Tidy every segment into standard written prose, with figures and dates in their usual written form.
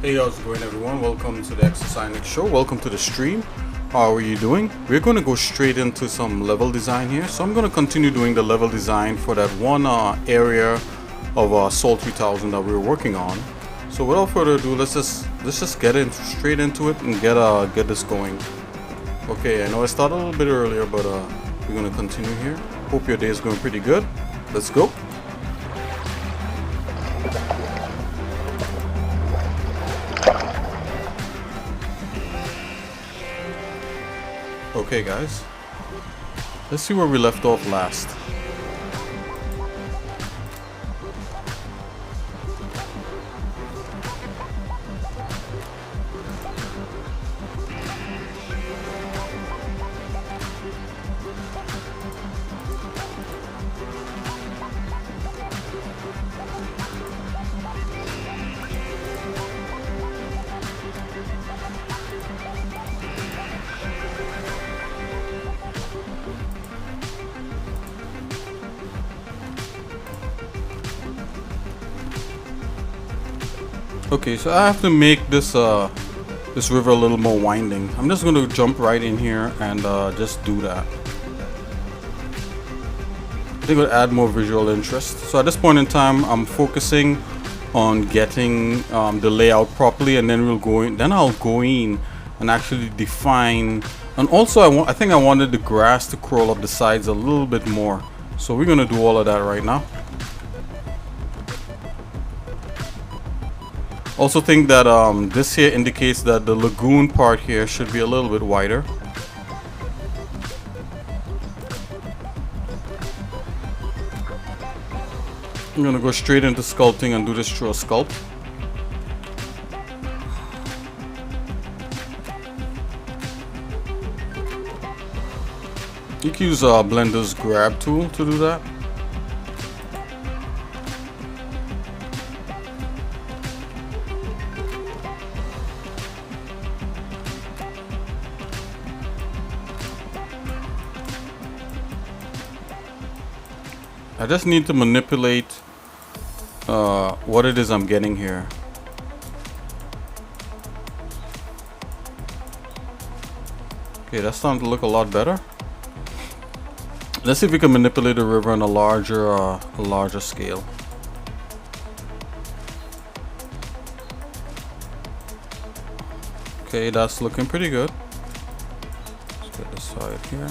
Hey, how's it going, everyone? Welcome to the Exercise Show. Welcome to the stream. How are you doing? We're going to go straight into some level design here. So I'm going to continue doing the level design for that one area of Sol 3000 that we were working on. So without further ado, let's just get straight into it and get this going. Okay, I know I started a little bit earlier, but we're going to continue here. Hope your day is going pretty good. Let's go. Okay, guys, let's see where we left off last. Okay, so I have to make this this river a little more winding. I'm just going to jump right in here and just do that. I think it'll add more visual interest. So at this point in time, I'm focusing on getting the layout properly, and then I'll go in and actually define. And also, I think I wanted the grass to curl up the sides a little bit more. So we're going to do all of that right now. Also think that this here indicates that the lagoon part here should be a little bit wider. I'm gonna go straight into sculpting and do this through a sculpt. You can use Blender's grab tool to do that. I just need to manipulate what it is I'm getting here. Okay, that's starting to look a lot better. Let's see if we can manipulate the river on a larger scale. Okay, that's looking pretty good. Let's get this side here.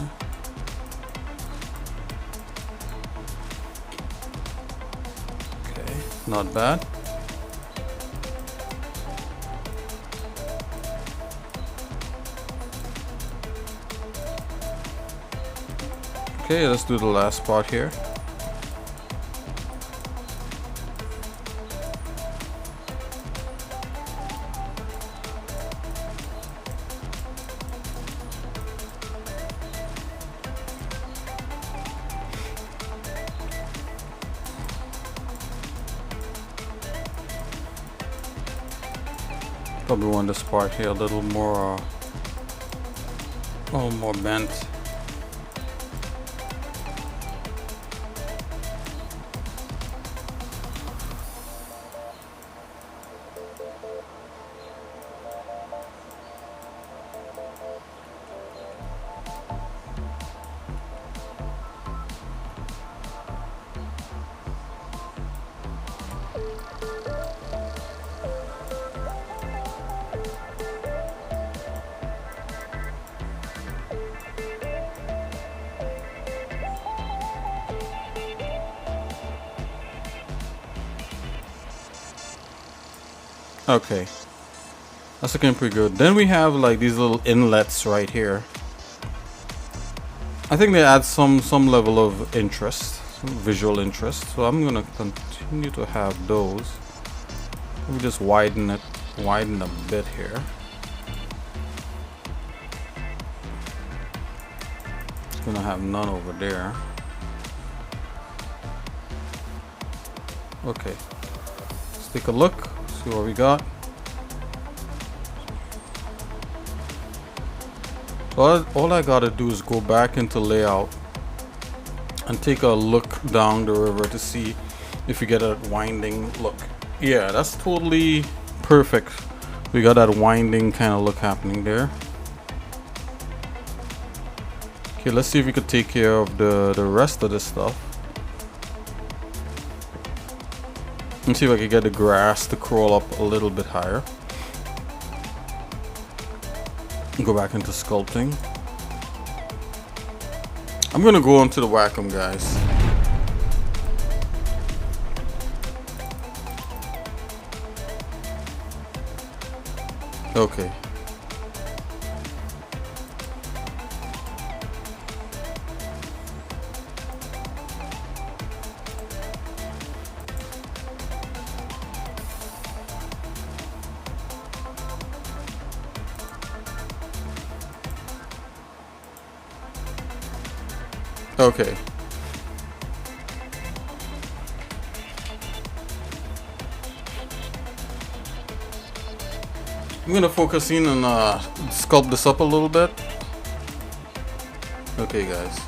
Not bad. Okay, let's do the last part here. Probably want this part here a little more bent. Okay, that's looking pretty good. Then we have like these little inlets right here. I think they add some level of interest, some visual interest. So I'm gonna continue to have those. Let me just widen a bit here. It's gonna have none over there. Okay, let's take a look. See what we got. So all I gotta do is go back into layout and take a look down the river to see if you get a winding look. Yeah, that's totally perfect We got that winding kind of look happening there. Okay, let's see if we could take care of the rest of this stuff. Let's see if I can get the grass to crawl up a little bit higher. Go back into sculpting. I'm gonna go onto the Wacom, guys. Okay. Okay. I'm gonna focus in and sculpt this up a little bit. Okay, guys.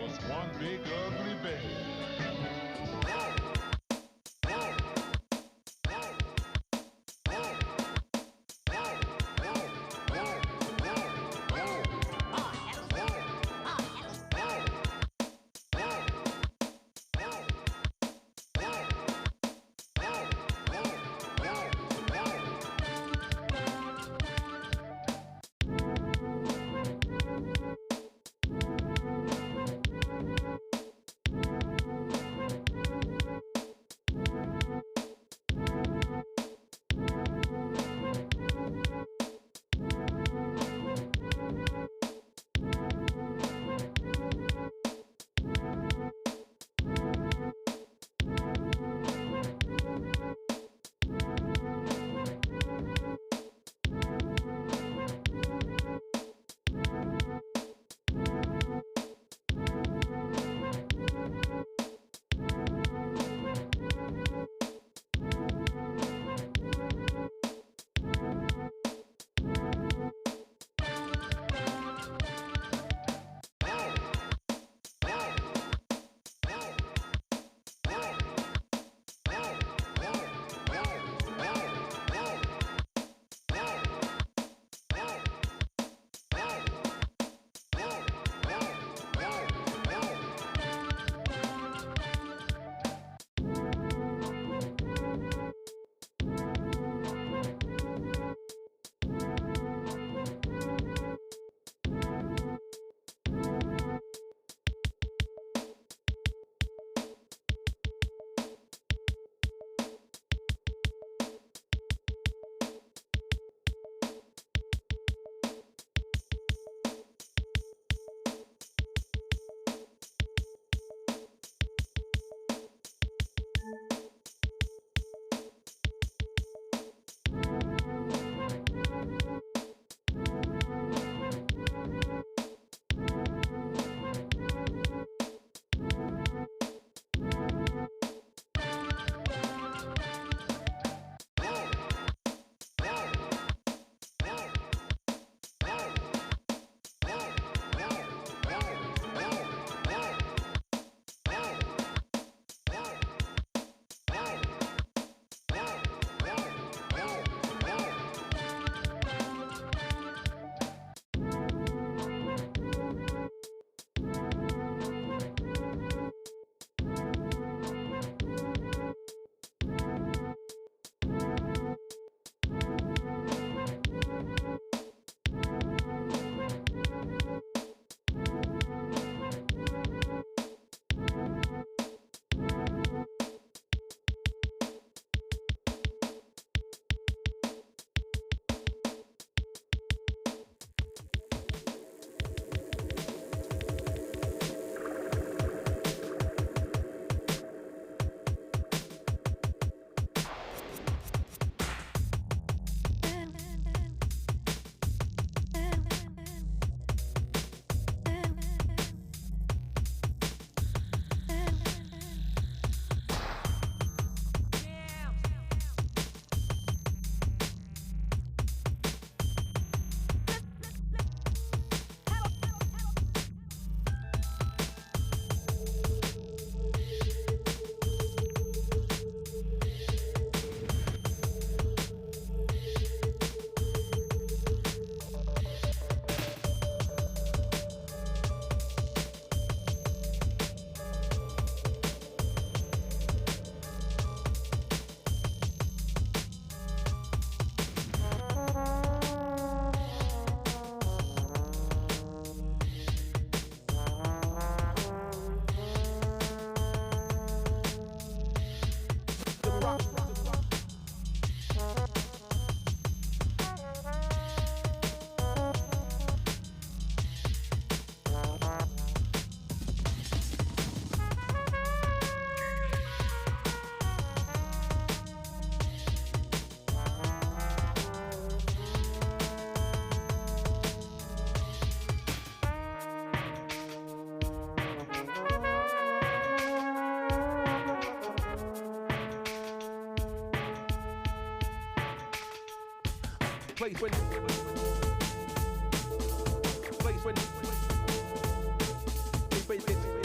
was one big ugly bear. place when place when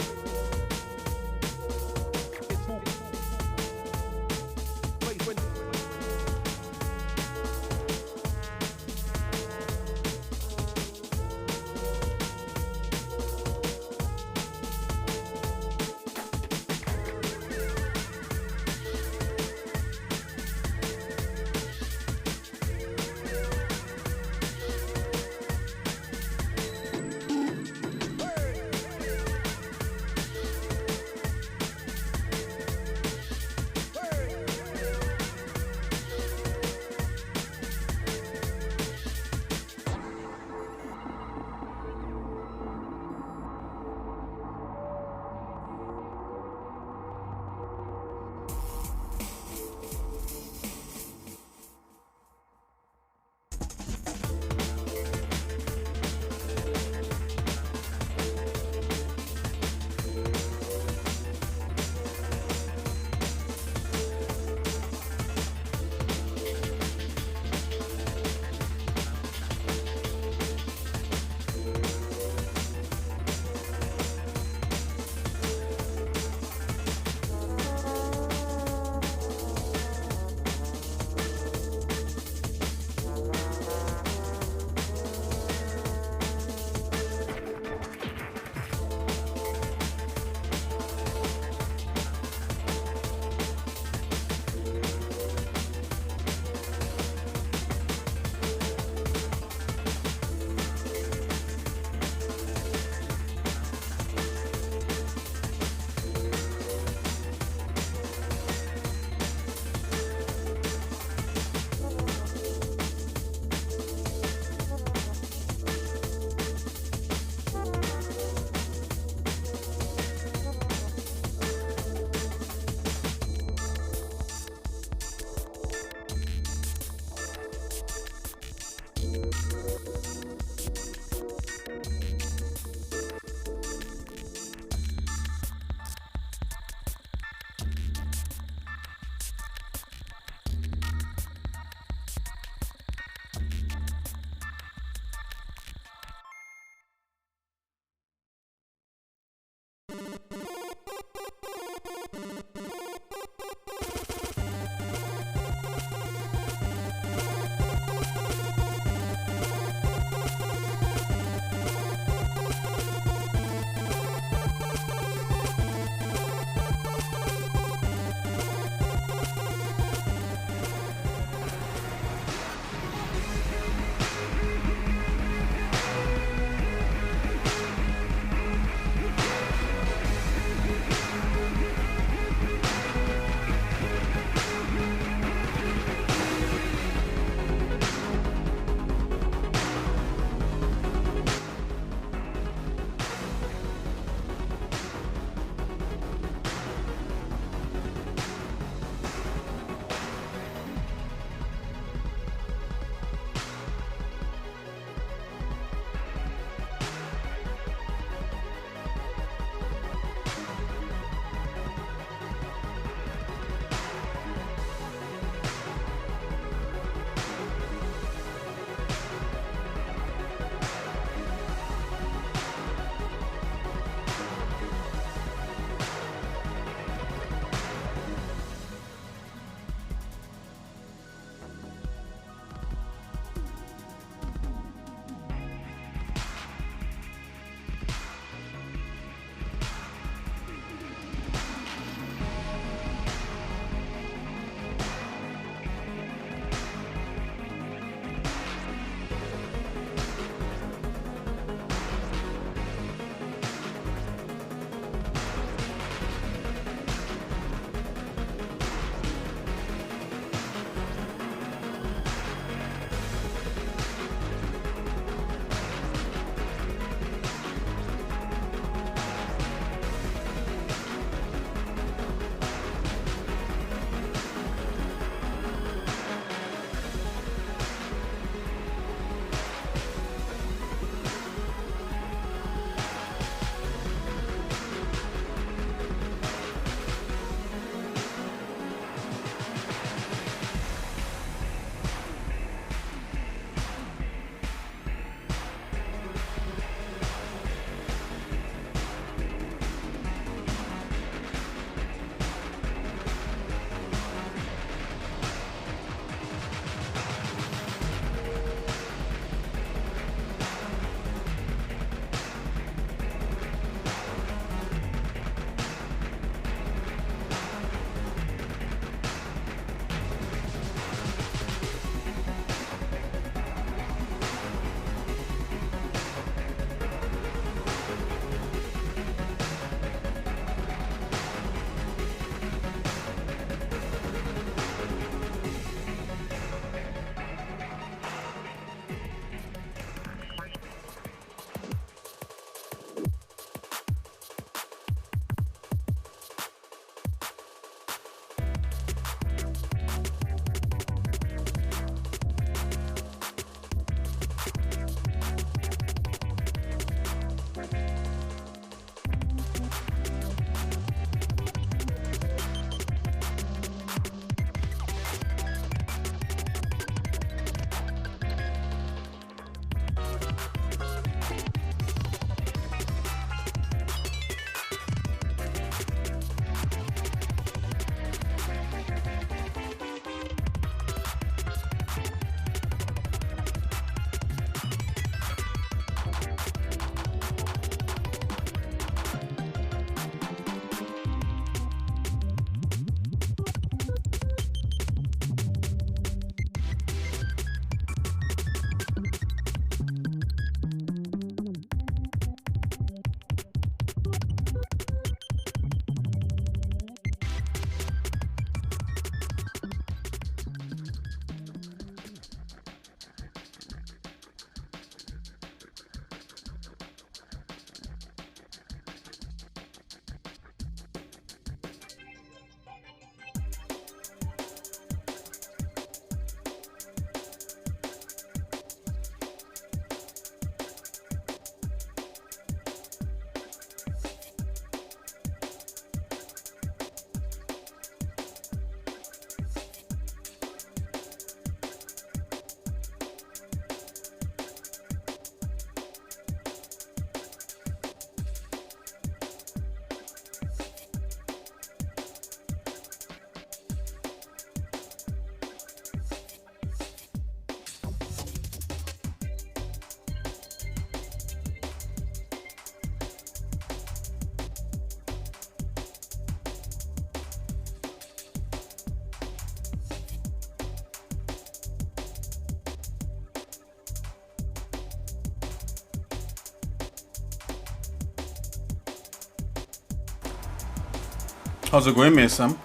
How's it going, Mason?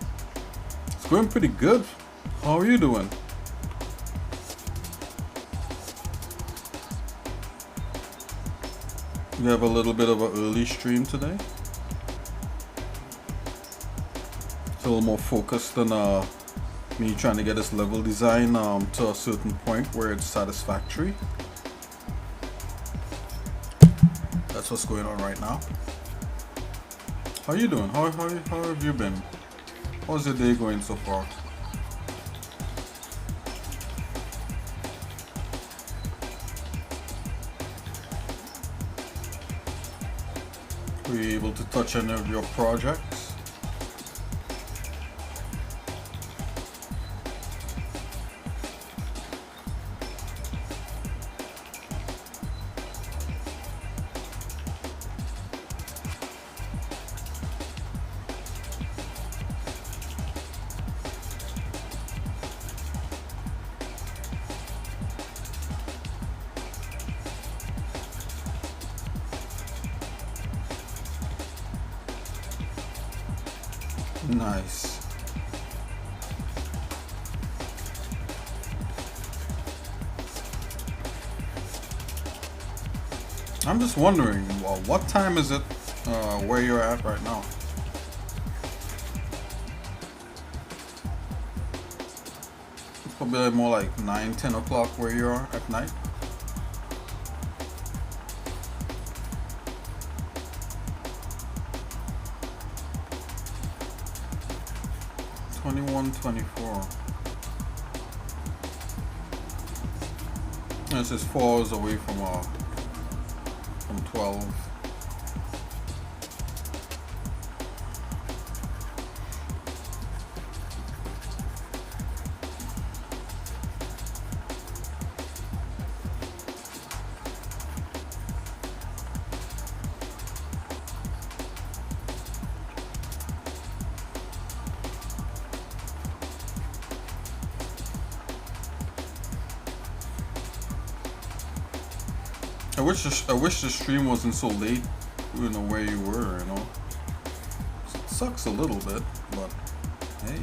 It's going pretty good. How are you doing? We have a little bit of an early stream today. It's a little more focused than me trying to get this level design to a certain point where it's satisfactory. That's what's going on right now. How are you doing? How have you been? How's your day going so far? Were you able to touch any of your projects? Nice. I'm just wondering, well, what time is it where you're at right now? It's probably more like 9-10 o'clock where you are at night. $21.24. This is 4 hours away from 12. I wish the stream wasn't so late, you know, where you were, you know. It sucks a little bit, but hey.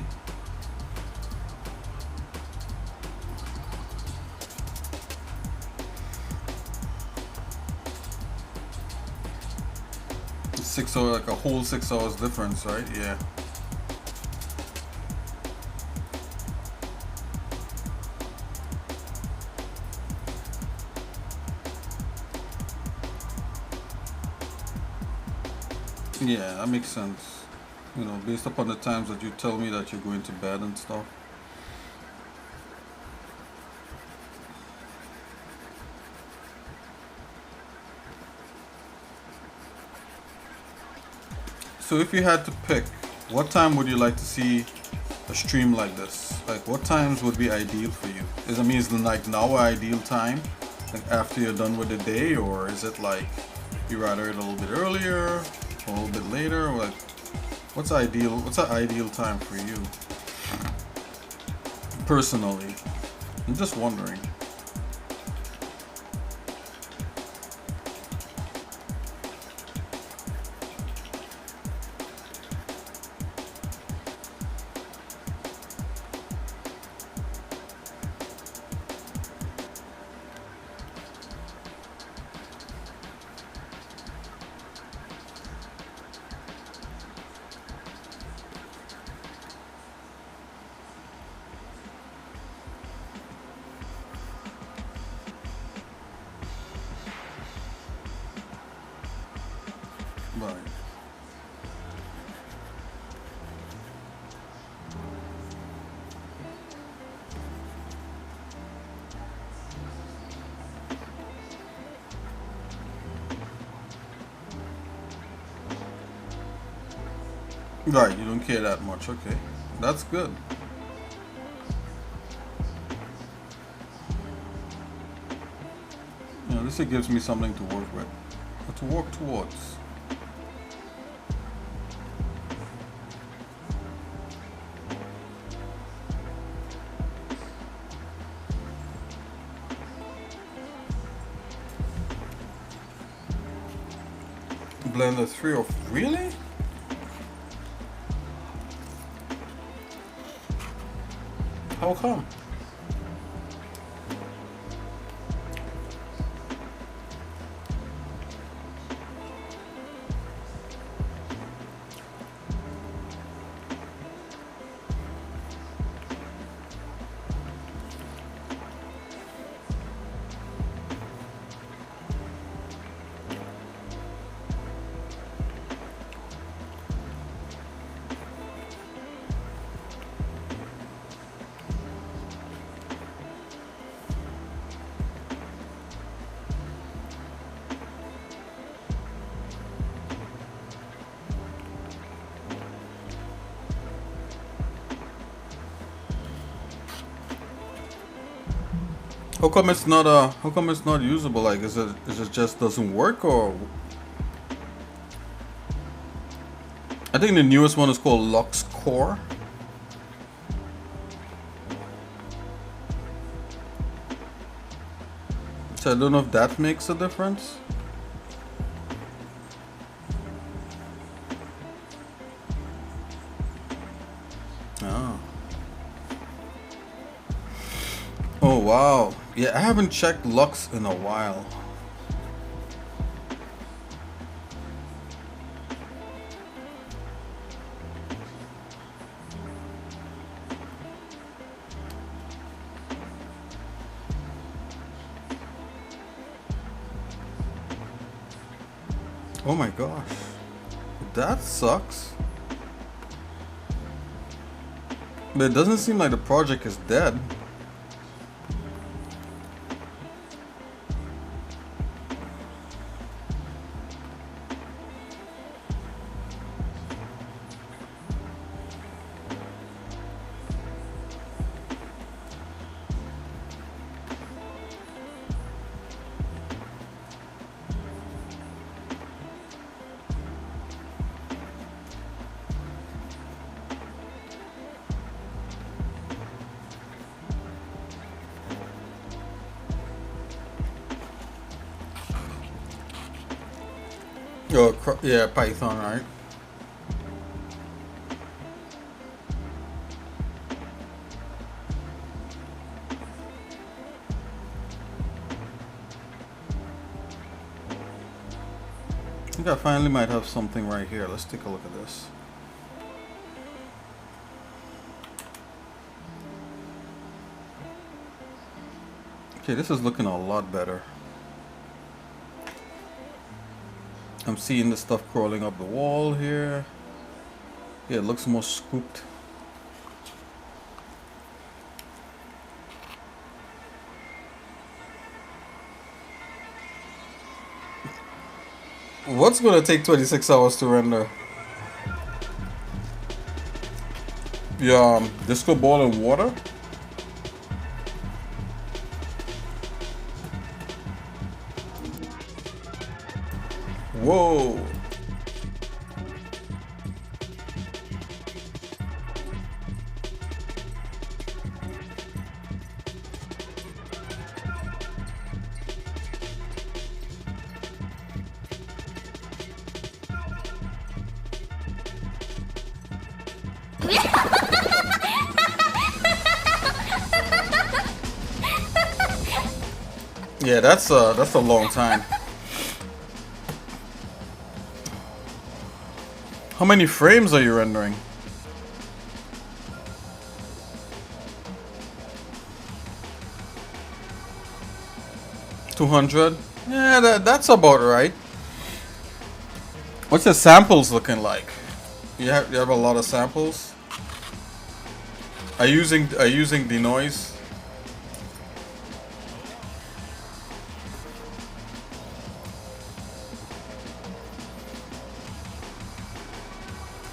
It's 6 hours, like a whole 6 hours difference, right? Yeah. Yeah, that makes sense. You know, based upon the times that you tell me that you're going to bed and stuff. So if you had to pick, what time would you like to see a stream like this? Like, what times would be ideal for you? Is it means like now an ideal time? Like after you're done with the day? Or is it like you rather it a little bit earlier? A little bit later, or like what's ideal? What's an ideal time for you personally? I'm just wondering. Right. Right, you don't care that much. Okay, that's good. You know, this gives me something to work with, or to work towards. Blender 3 of really? How come? How come it's not usable? Like, is it just doesn't work, or? I think the newest one is called Lux Core. So I don't know if that makes a difference. Oh. Oh wow. Yeah, I haven't checked Lux in a while. Oh my gosh. That sucks. But it doesn't seem like the project is dead. Oh, yeah, Python, right? I think I finally might have something right here. Let's take a look at this. Okay, this is looking a lot better. I'm seeing the stuff crawling up the wall here. Yeah, it looks more scooped. What's gonna take 26 hours to render? Yeah, disco ball and water? Whoa. Yeah, that's a long time. How many frames are you rendering? $200? Yeah, that's about right. What's the samples looking like? You have a lot of samples? Are you using denoise?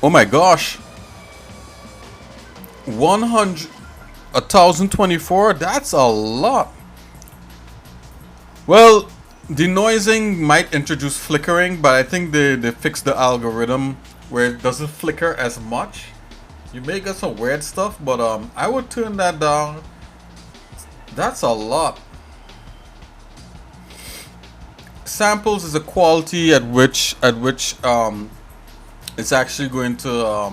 Oh my gosh. 1024, that's a lot. Well, denoising might introduce flickering, but I think they fixed the algorithm where it doesn't flicker as much. You may get some weird stuff, but I would turn that down. That's a lot. Samples is a quality at which it's actually going to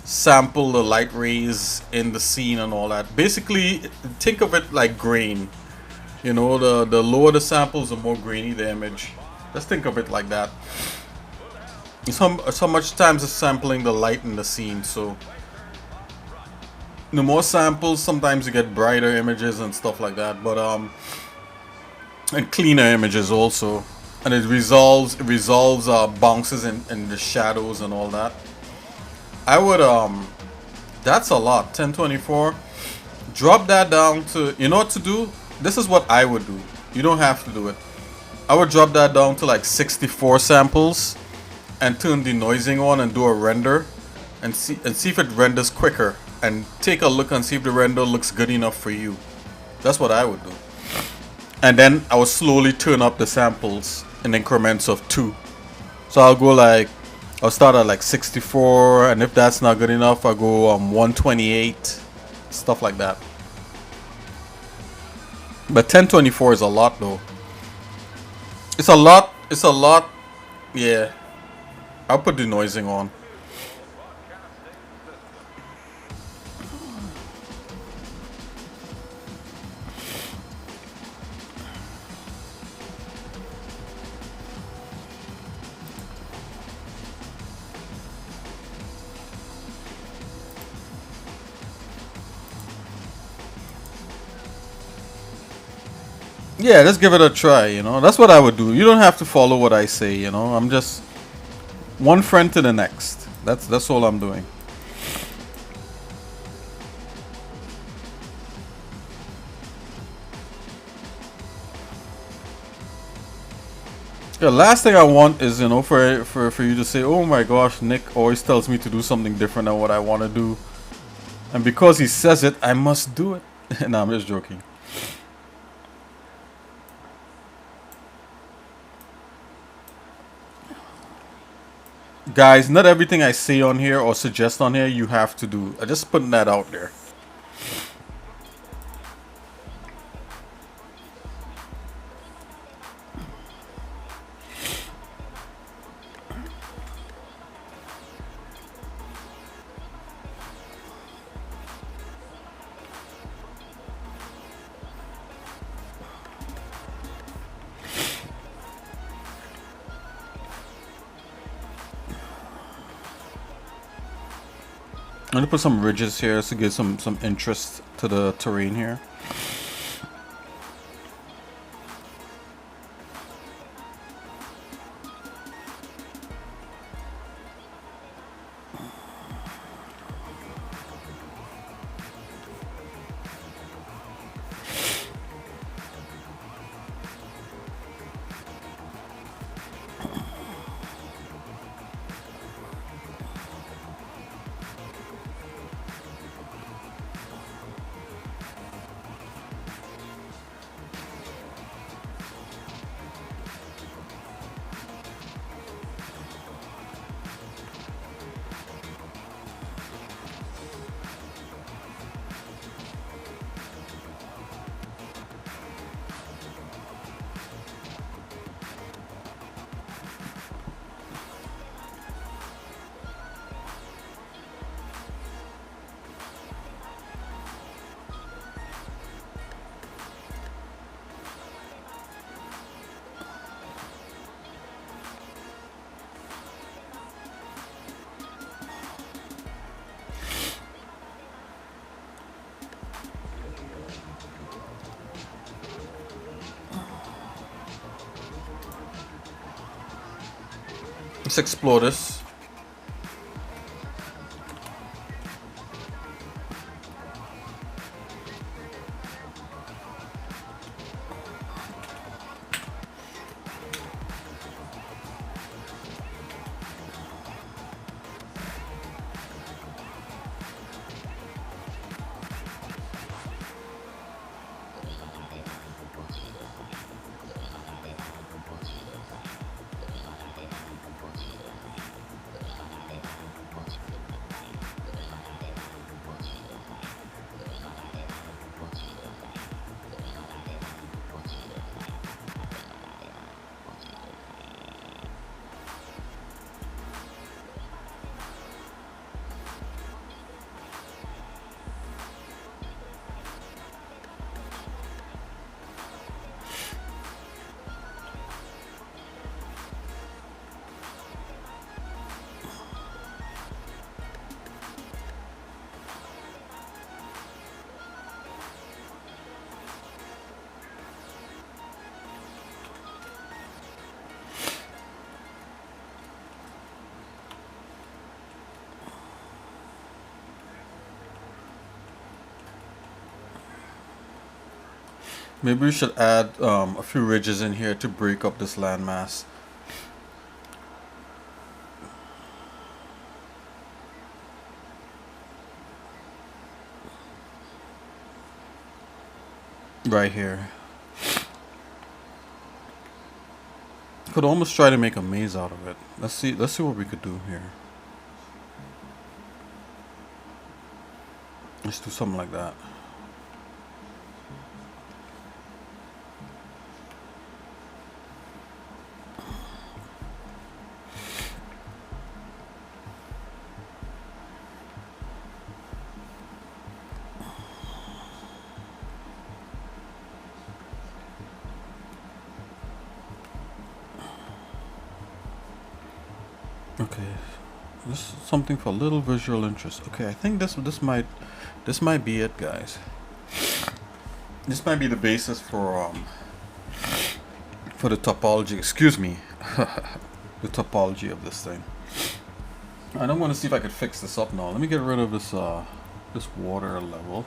sample the light rays in the scene and all that. Basically, think of it like grain. You know, the lower the samples, the more grainy the image. Just think of it like that. It's how much times it's sampling the light in the scene. So the more samples, sometimes you get brighter images and stuff like that. But and cleaner images also. And it resolves bounces in the shadows and all that. I would that's a lot. 1024. Drop that down to, you know what to do? This is what I would do. You don't have to do it. I would drop that down to like 64 samples and turn denoising on and do a render and see if it renders quicker, and take a look and see if the render looks good enough for you. That's what I would do. And then I would slowly turn up the samples in increments of 2. So I'll start at like 64, and if that's not good enough, I'll go 128, stuff like that. But 1024 is a lot though. It's a lot. Yeah. I'll put denoising on. Yeah, just give it a try, you know. That's what I would do. You don't have to follow what I say, you know. I'm just one friend to the next. That's all I'm doing. The last thing I want is, you know, for you to say, "Oh my gosh, Nick always tells me to do something different than what I want to do." And because he says it, I must do it. No, I'm just joking. Guys, not everything I say on here or suggest on here you have to do. I'm just putting that out there. I'm gonna put some ridges here to give some interest to the terrain here. Let's explore this. Maybe we should add a few ridges in here to break up this landmass. Right here. Could almost try to make a maze out of it. Let's see what we could do here. Let's do something like that. Okay, this is something for a little visual interest. Okay, I think this might be it, guys. This might be the basis for the topology. Excuse me, the topology of this thing. I don't want to see if I could fix this up now. Let me get rid of this this water level.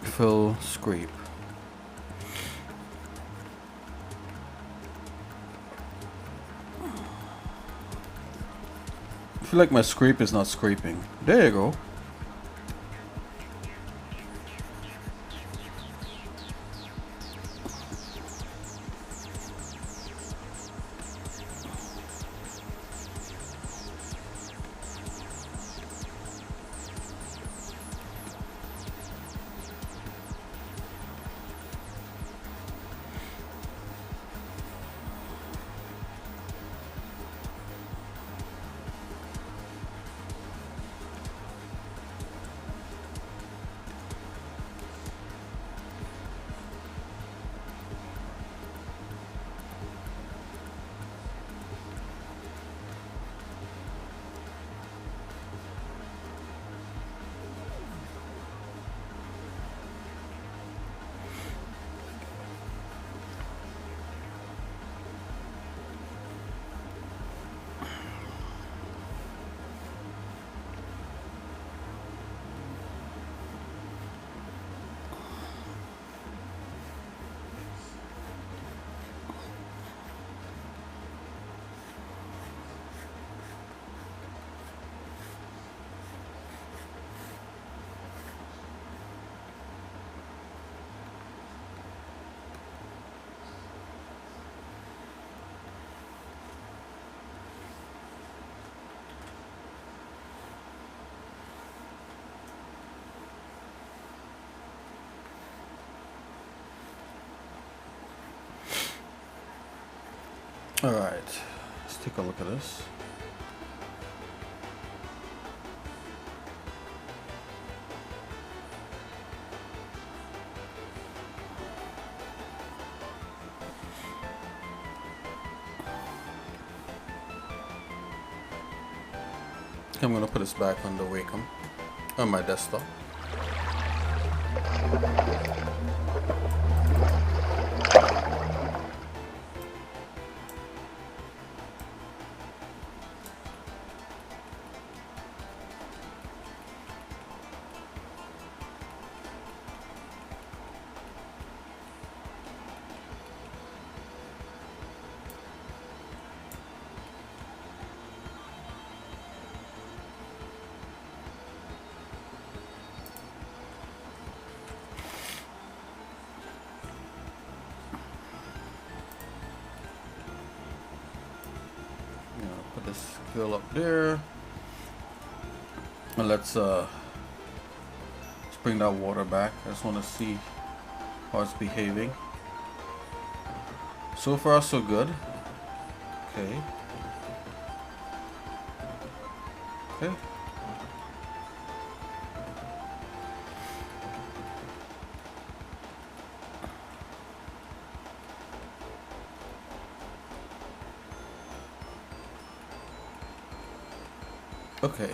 Fill scrape. feel like my scrape is not scraping. There you go. All right, let's take a look at this. I'm gonna put this back on the Wacom on my desktop. Put this skill up there, and let's bring that water back. I just want to see how it's behaving. So far so good. Okay. Okay. Okay.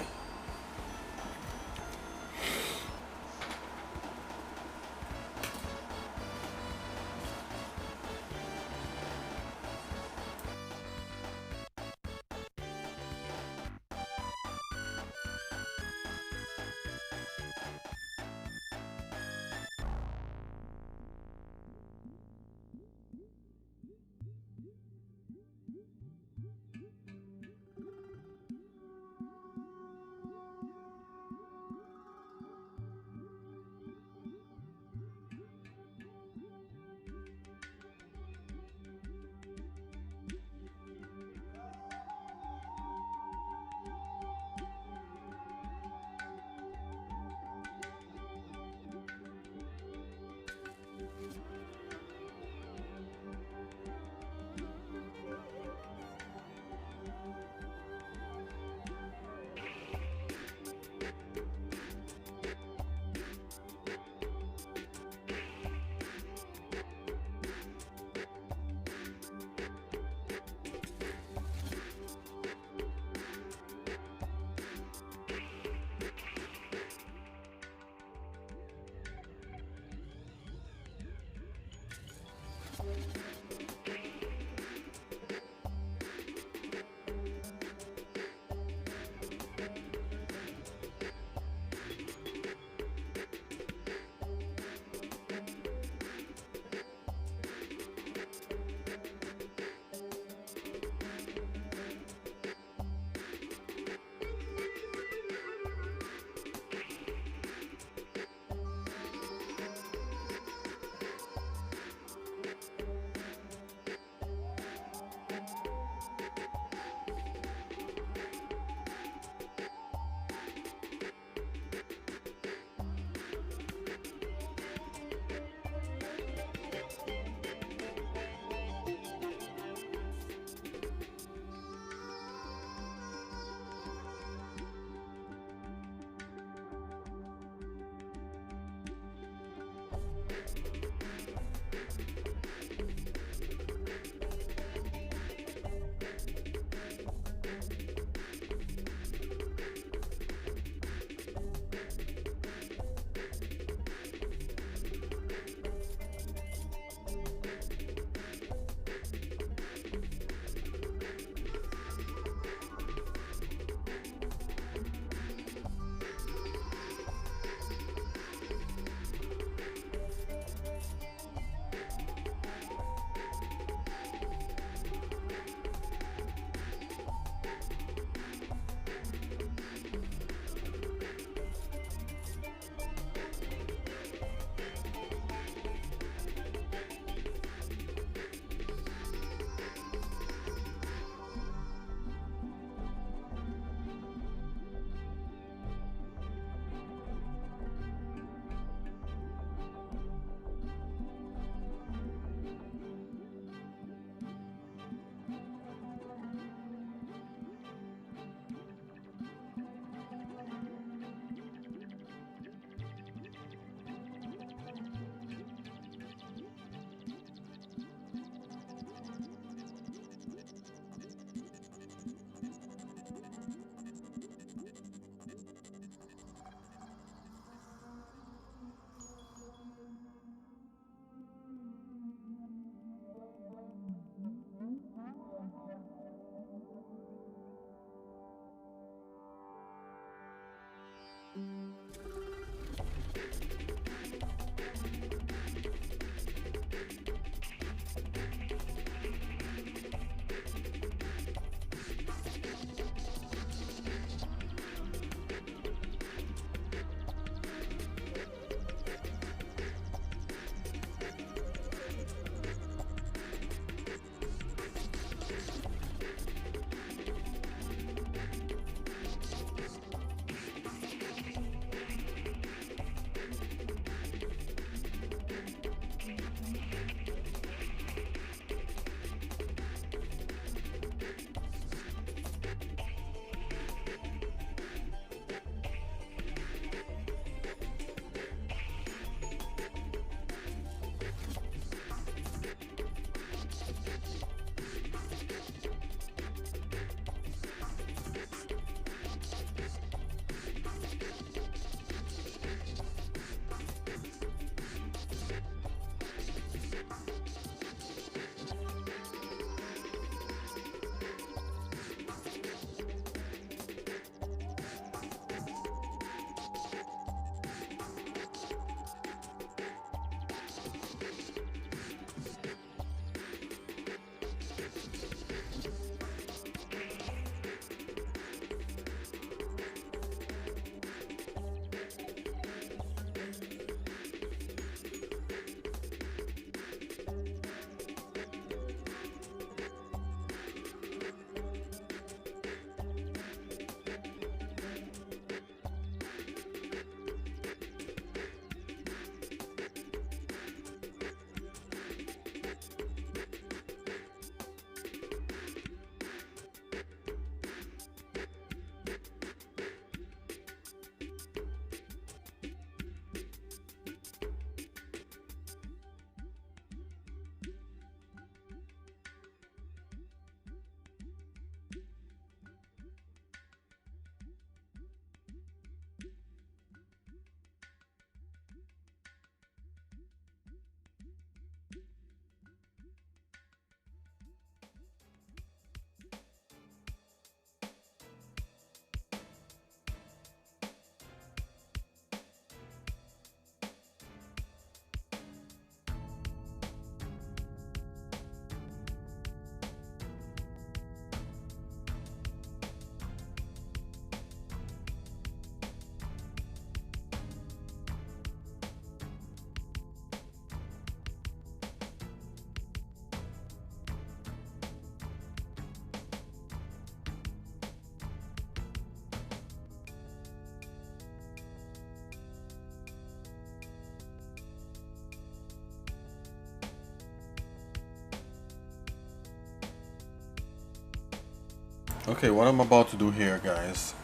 Okay, what I'm about to do here, guys,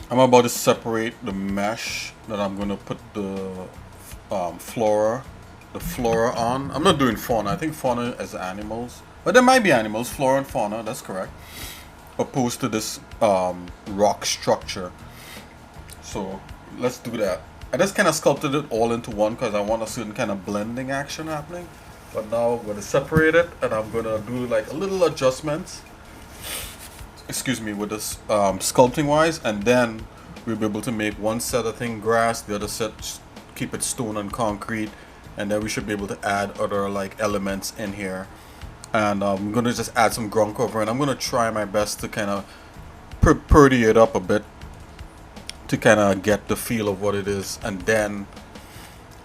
I'm about to separate the mesh that I'm going to put the flora, the flora on. I'm not doing fauna. I think fauna is animals, but there might be animals. Flora and fauna. That's correct. Opposed to this rock structure. So let's do that. I just kind of sculpted it all into one because I want a certain kind of blending action happening. But now I'm going to separate it and I'm going to do like a little adjustments. Excuse me, with this sculpting wise, and then we'll be able to make one set of thing grass, the other set keep it stone and concrete, and then we should be able to add other like elements in here. And I'm going to just add some ground cover, and I'm going to try my best to kind of purdy it up a bit to kind of get the feel of what it is. And then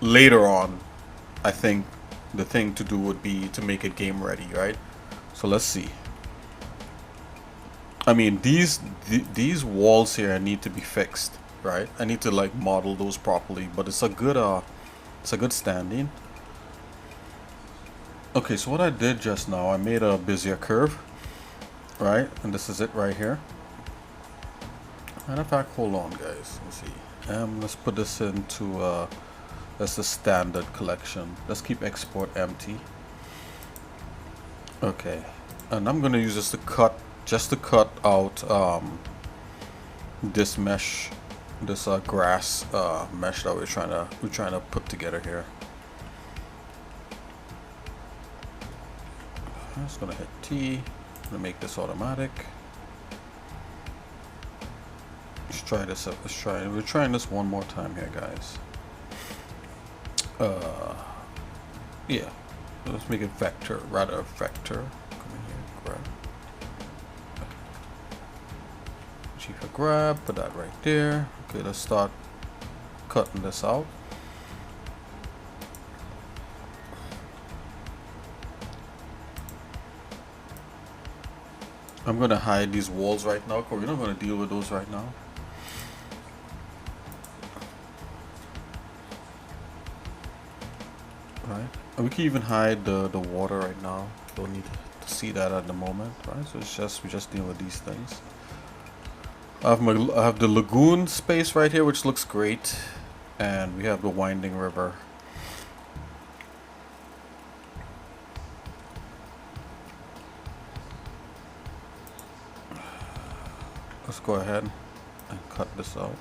later on, I think the thing to do would be to make it game ready, right? So let's see. I mean, these walls here need to be fixed, right? I need to like model those properly, but it's a good standing. Okay, so what I did just now, I made a Bezier curve, right? And this is it right here. Matter of fact, hold on, guys. Let's see. Let's put this into that's the standard collection. Let's keep export empty. Okay, and I'm gonna use this to cut, just to cut out this mesh, this grass mesh that we're trying to put together here. I'm just gonna hit T. I'm gonna make this automatic. Let's try this out. We're trying this one more time here, guys. Yeah. Let's make it vector, rather vector. Come in here, grab. G for grab, put that right there. Okay, let's start cutting this out. I'm gonna hide these walls right now, because we're not gonna deal with those right now. Right, and we can even hide the water right now. Don't need to see that at the moment, right? So it's just, we just deal with these things. I have the lagoon space right here, which looks great, and we have the winding river. Let's go ahead and cut this out.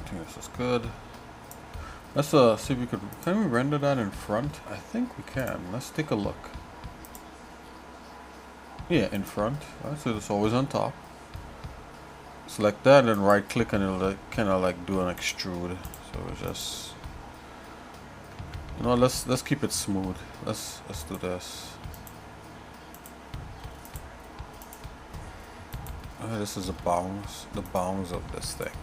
I think this is good. Let's see if we can we render that in front? I think we can. Let's take a look. Yeah, in front. Right, so it's always on top. Select that and right click and it'll like, kind of like do an extrude. So it's just, you know, let's keep it smooth. Let's do this. This is the bounds of this thing.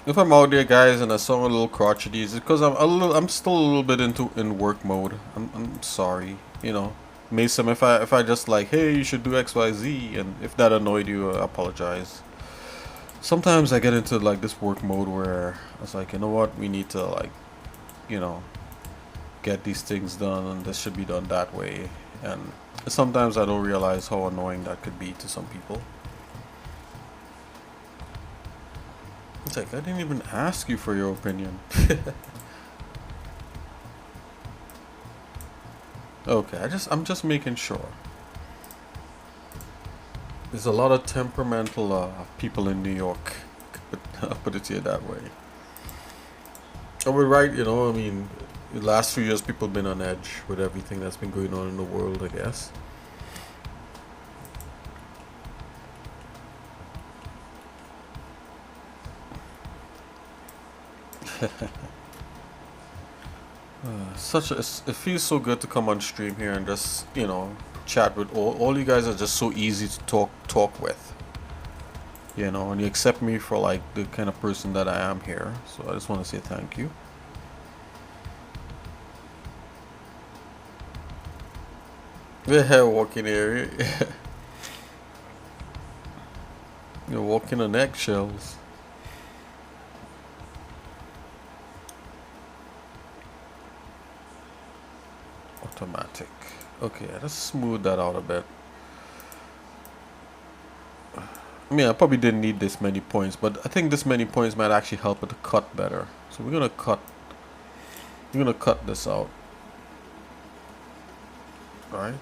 If I'm out there, guys, and I sound a little crotchety, it's because I'm still a little bit in work mode. I'm sorry, you know. Mason, if I just like, hey, you should do X, Y, Z, and if that annoyed you, I apologize. Sometimes I get into like this work mode where it's like, you know what, we need to like, you know, get these things done, and this should be done that way. And sometimes I don't realize how annoying that could be to some people. It's like, I didn't even ask you for your opinion. Okay, I'm just making sure. There's a lot of temperamental people in New York. I'll put it to you that way. Oh, we're right, you know, I mean, the last few years people have been on edge with everything that's been going on in the world, I guess. It feels so good to come on stream here and just, you know, chat with all you guys are just so easy to talk with. You know, and you accept me for like the kind of person that I am here. So I just want to say thank you. The hair walking area. You're walking on eggshells. Automatic. Okay, let's smooth that out a bit. I mean, I probably didn't need this many points, but I think this many points might actually help it to cut better. So we're gonna cut this out. Alright.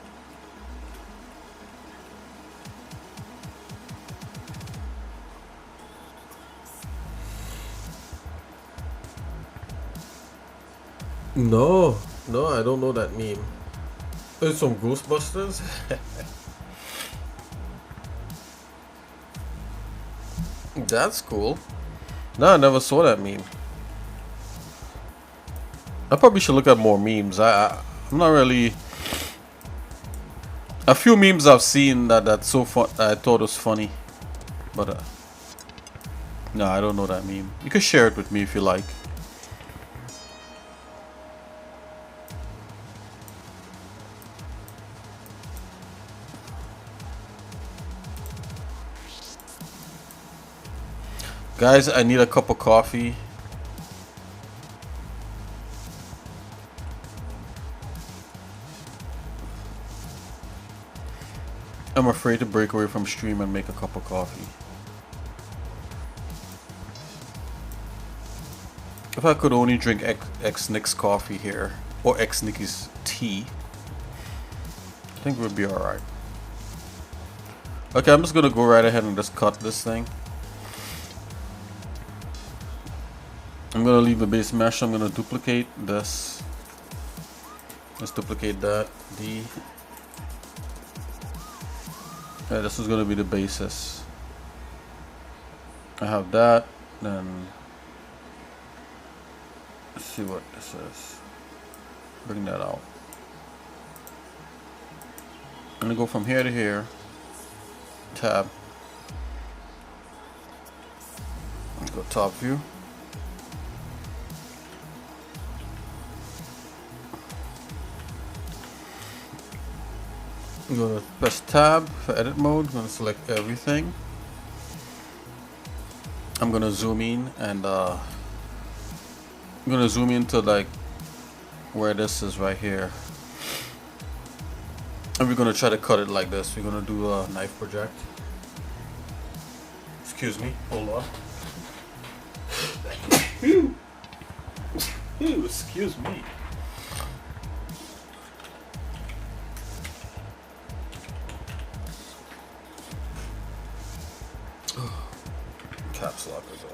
No, I don't know that meme. It's some Ghostbusters. That's cool. No, I never saw that meme. I probably should look at more memes. I'm not really. A few memes I've seen that's so fun. I thought was funny, but no, I don't know that meme. You can share it with me if you like. Guys, I need a cup of coffee. I'm afraid to break away from stream and make a cup of coffee. If I could only drink X Nick's coffee here, or X Nicky's tea, I think we'd be alright. Okay, I'm just gonna go right ahead and just cut this thing. I'm gonna leave the base mesh. I'm gonna duplicate this. Let's duplicate that. D. Yeah, this is gonna be the basis. I have that. Then let's see what this is. Bring that out. I'm gonna go from here to here. Tab. Let's go top view. I'm gonna press tab for edit mode. I'm gonna select everything. I'm gonna zoom in and I'm gonna zoom into like where this is right here. And we're gonna try to cut it like this. We're gonna do a knife project. Excuse me, hold on. Excuse me. Caps lock is on.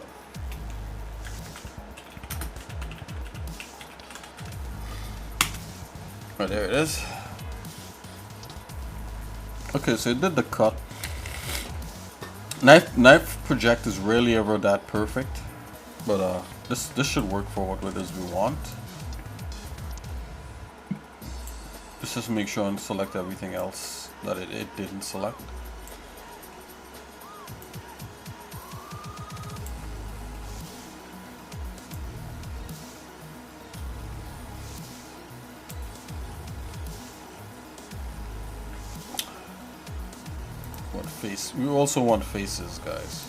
Right, there it is. Okay, so it did the cut. Knife project is rarely ever that perfect, but this should work for what it is we want. Just make sure and select everything else that it didn't select. Face. We also want faces, guys.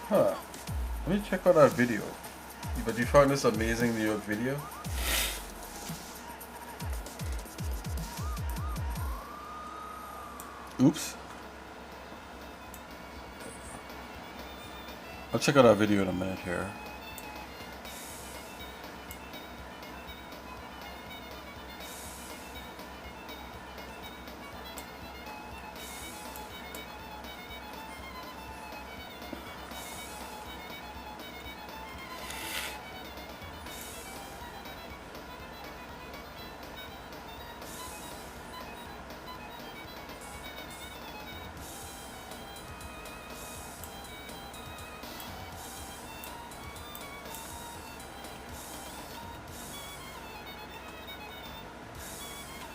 Huh. Let me check out our video. But you found this amazing New York video? Oops. I'll check out our video in a minute here.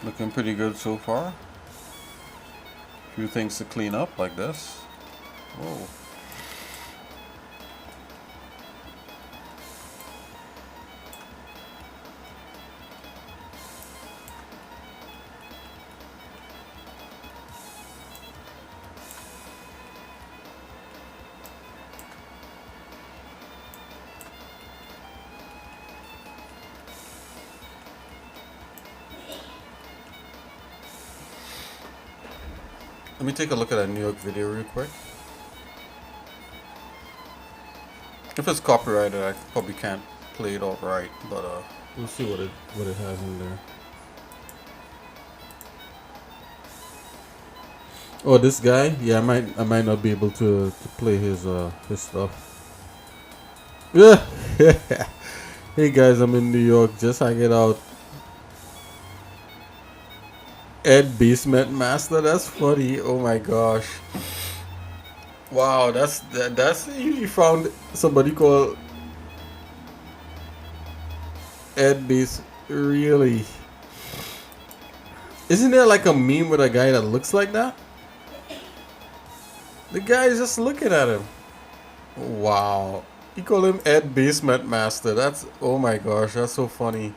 Looking pretty good so far. Few things to clean up like this. Whoa. Let me take a look at that New York video real quick. If it's copyrighted, I probably can't play it all right, but we'll see what it has in there. Oh, this guy? Yeah, I might not be able to play his stuff. Yeah. Hey guys, I'm in New York, just hanging out. Ed Basement Master, that's funny. Oh my gosh. Wow, that's you found somebody called Ed Base. Really? Isn't there like a meme with a guy that looks like that? The guy is just looking at him. Wow. You call him Ed Basement Master. That's, oh my gosh, that's so funny.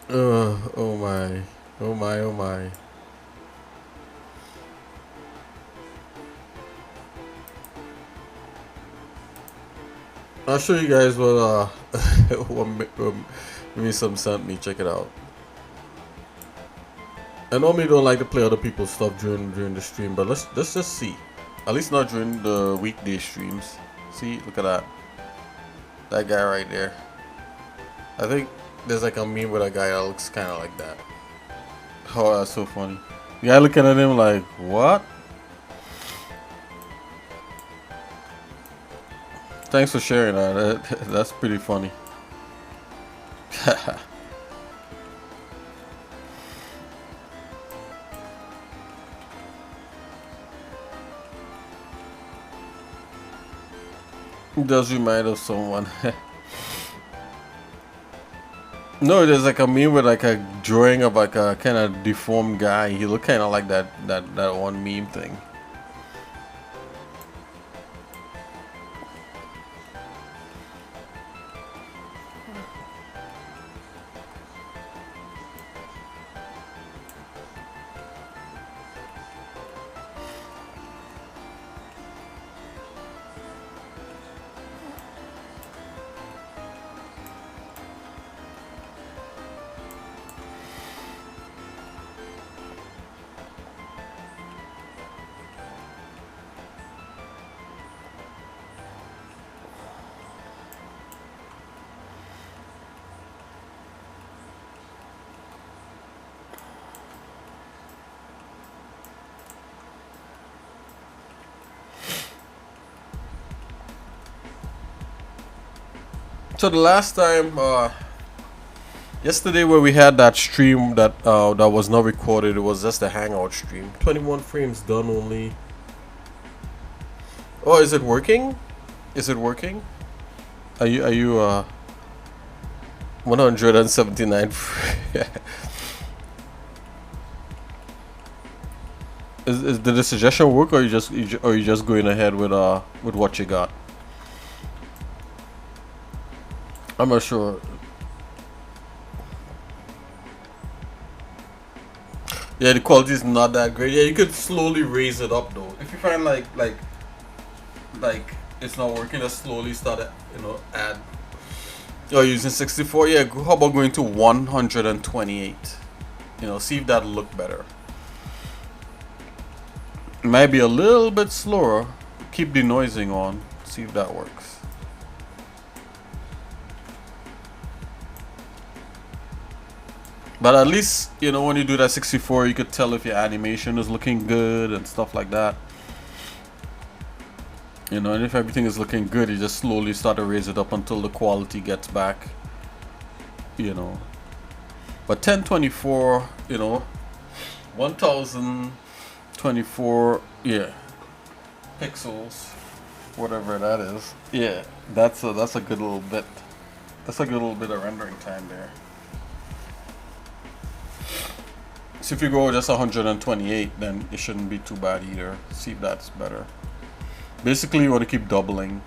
Oh my. Oh my, oh my. I'll show you guys what what some sent me. Check it out. I normally don't like to play other people's stuff during the stream, but let's just see. At least not during the weekday streams. See, look at that. That guy right there. I think there's like a meme with a guy that looks kind of like that. Oh, that's so funny. The guy looking at him like, what? Thanks for sharing that. That's pretty funny. It does remind of someone. No, there's like a meme with like a drawing of like a kind of deformed guy. He looked kind of like that one meme thing. So the last time, yesterday where we had that stream that was not recorded, it was just a hangout stream. 21 frames done only. Oh, is it working? Is it working? Are you 179? Did the suggestion work, or you just going ahead with what you got? I'm not sure. Yeah, the quality is not that great. Yeah, you could slowly raise it up though. If you find like it's not working, just slowly start it, add. You're using 64. Yeah, how about going to 128? See if that'll look better. It might be a little bit slower. Keep denoising on. See if that works. But at least, when you do that 64, you could tell if your animation is looking good and stuff like that. And if everything is looking good, you just slowly start to raise it up until the quality gets back. But 1024, 1024, yeah, pixels, whatever that is. Yeah, that's a good little bit. That's a good little bit of rendering time there. So if you go just 128, then it shouldn't be too bad either. See if that's better. Basically, you want to keep doubling.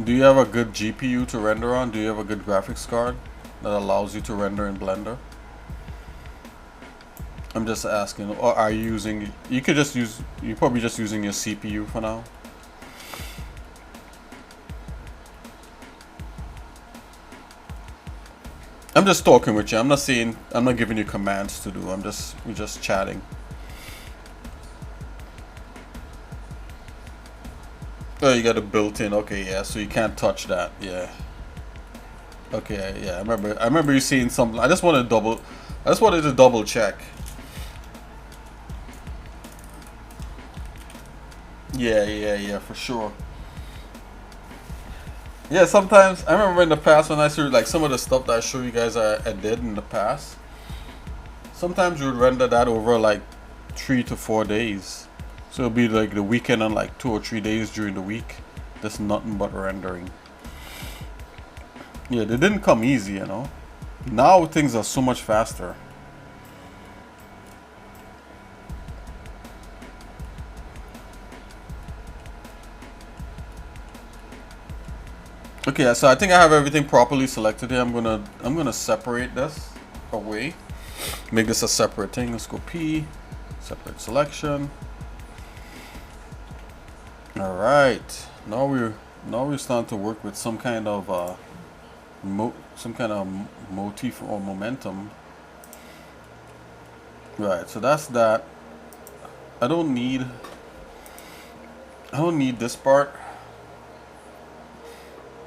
Do you have a good GPU to render on? Do you have a good graphics card that allows you to render in Blender? I'm just asking. Or are you using? You could just use. You're probably just using your CPU for now. I'm just talking with you. I'm not saying. I'm not giving you commands to do. We're just chatting. Oh, you got a built-in. Okay, yeah. So you can't touch that. Yeah. Okay, yeah. I remember you saying something. I just wanted to double check. Yeah, for sure. Yeah, sometimes I remember in the past when I see like some of the stuff that I show you guys I did in the past. Sometimes you would render that over like 3 to 4 days. So it'll be like the weekend and like 2 or 3 days during the week. Just nothing but rendering. Yeah, they didn't come easy, you know. Now things are so much faster. Okay, so I think I have everything properly selected here. I'm gonna separate this away. Make this a separate thing. Let's go P, separate selection. All right, now we're starting to work with some kind of motif or momentum. Right, so that's that. I don't need this part.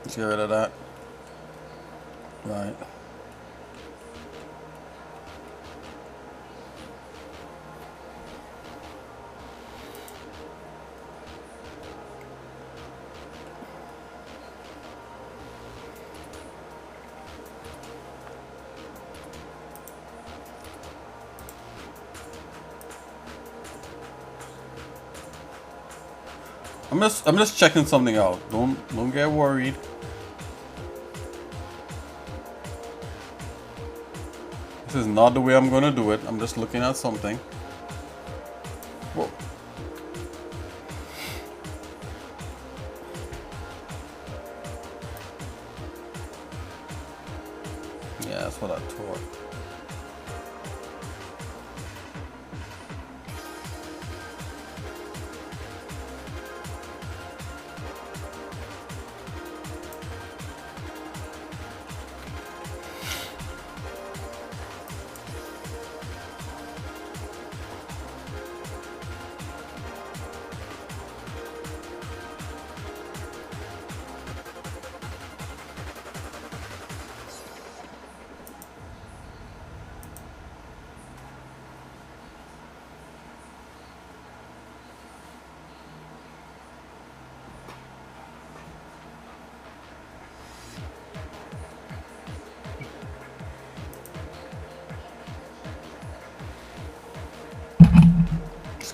Let's get rid of that. Right. I'm just checking something out. Don't get worried. This is not the way I'm gonna do it. I'm just looking at something. Whoa. Yeah, that's what I thought.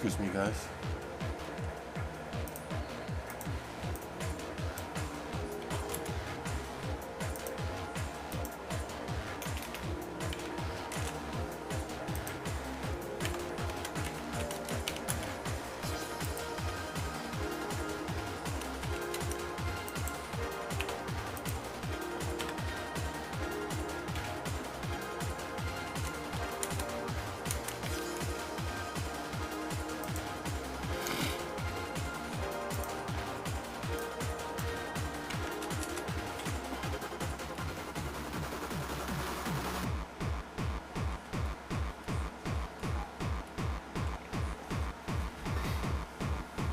Excuse me, guys.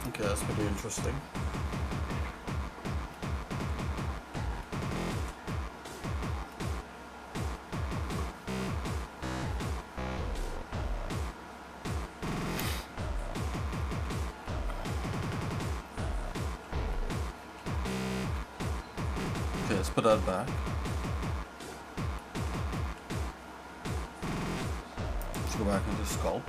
Okay, that's pretty interesting. Okay, let's put that back. Let's go back into sculpt.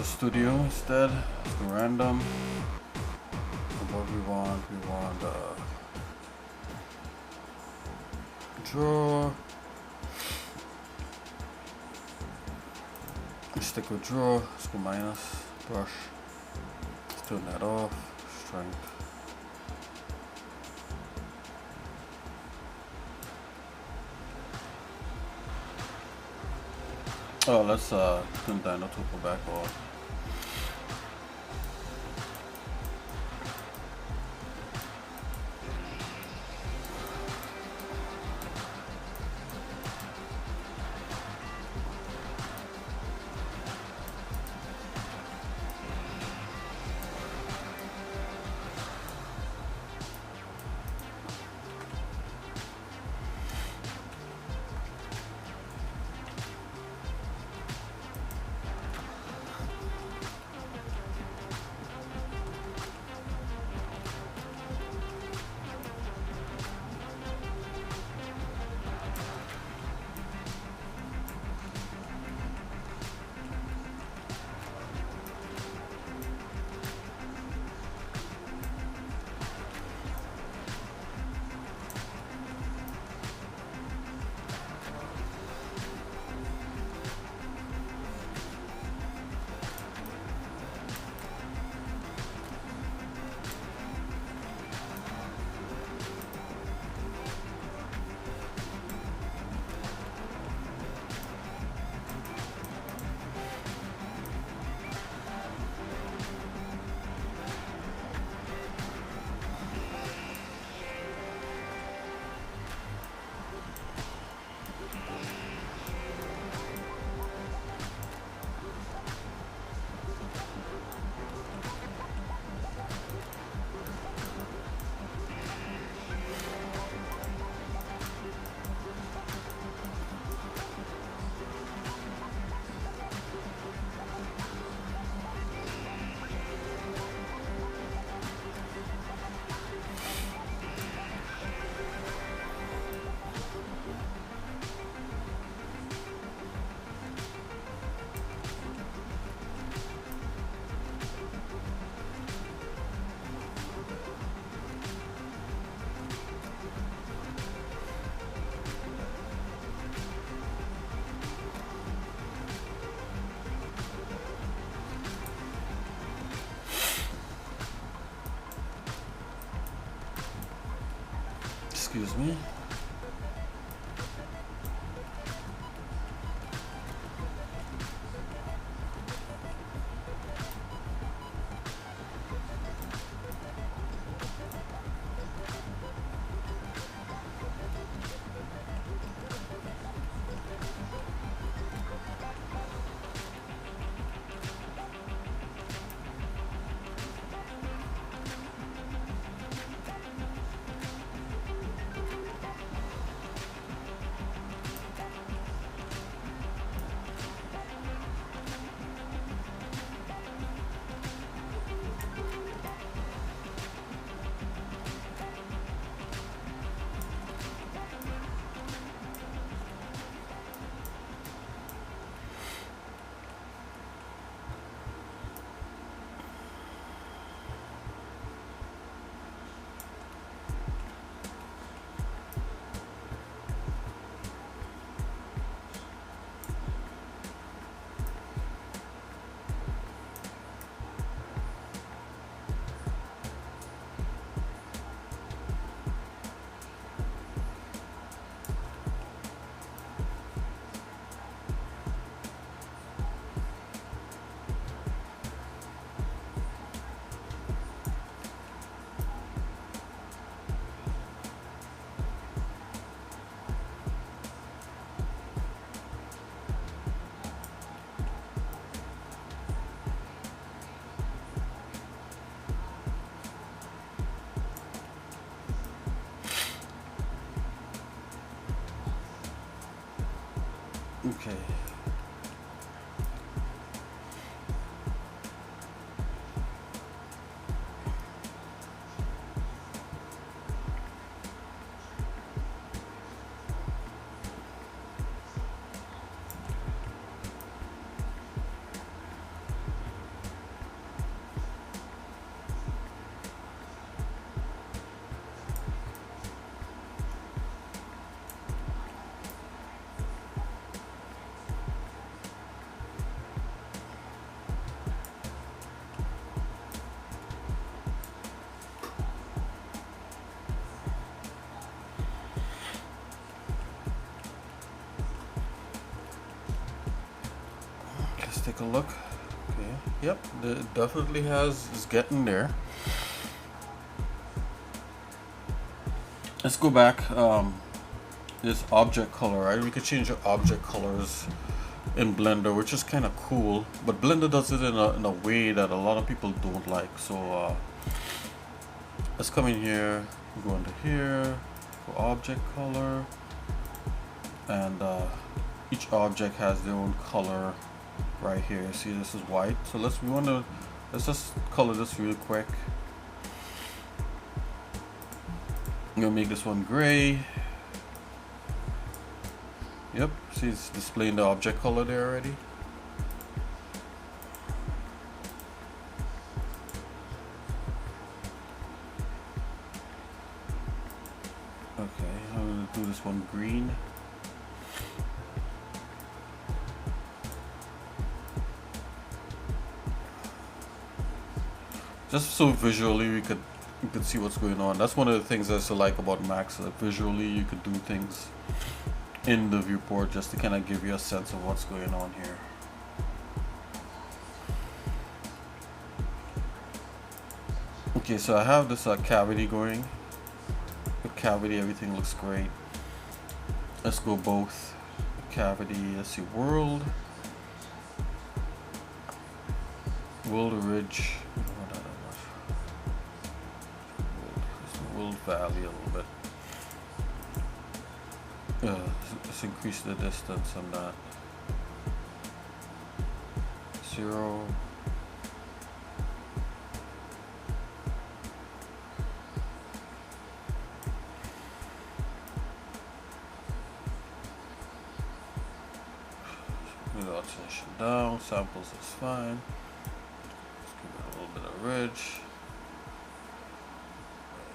Visual Studio instead. Let's go random. What we want draw. Stick with draw. Let's go minus brush. Let's turn that off. Strength. Oh, let's turn Dino Topo back off. Excuse me. Okay. take a look. Okay, yep, it definitely is getting there. Let's go back. This object color, right? We could change the object colors in Blender, which is kind of cool, but Blender does it in a way that a lot of people don't like. So let's come in here, go into here, go object color, and each object has their own color right here. See, this is white, so let's just color this real quick. I'm gonna make this one gray. Yep, see, it's displaying the object color there already. Okay, I'm gonna do this one green. Just so visually you could see what's going on. That's one of the things I like about Max. That visually you could do things in the viewport just to kind of give you a sense of what's going on here. Okay, so I have this cavity going. The cavity, everything looks great. Let's go both cavity. Let's see, world ridge. World valley a little bit. Let's increase the distance on that. 0. Oscillation down. Samples is fine. Let's give it a little bit of ridge.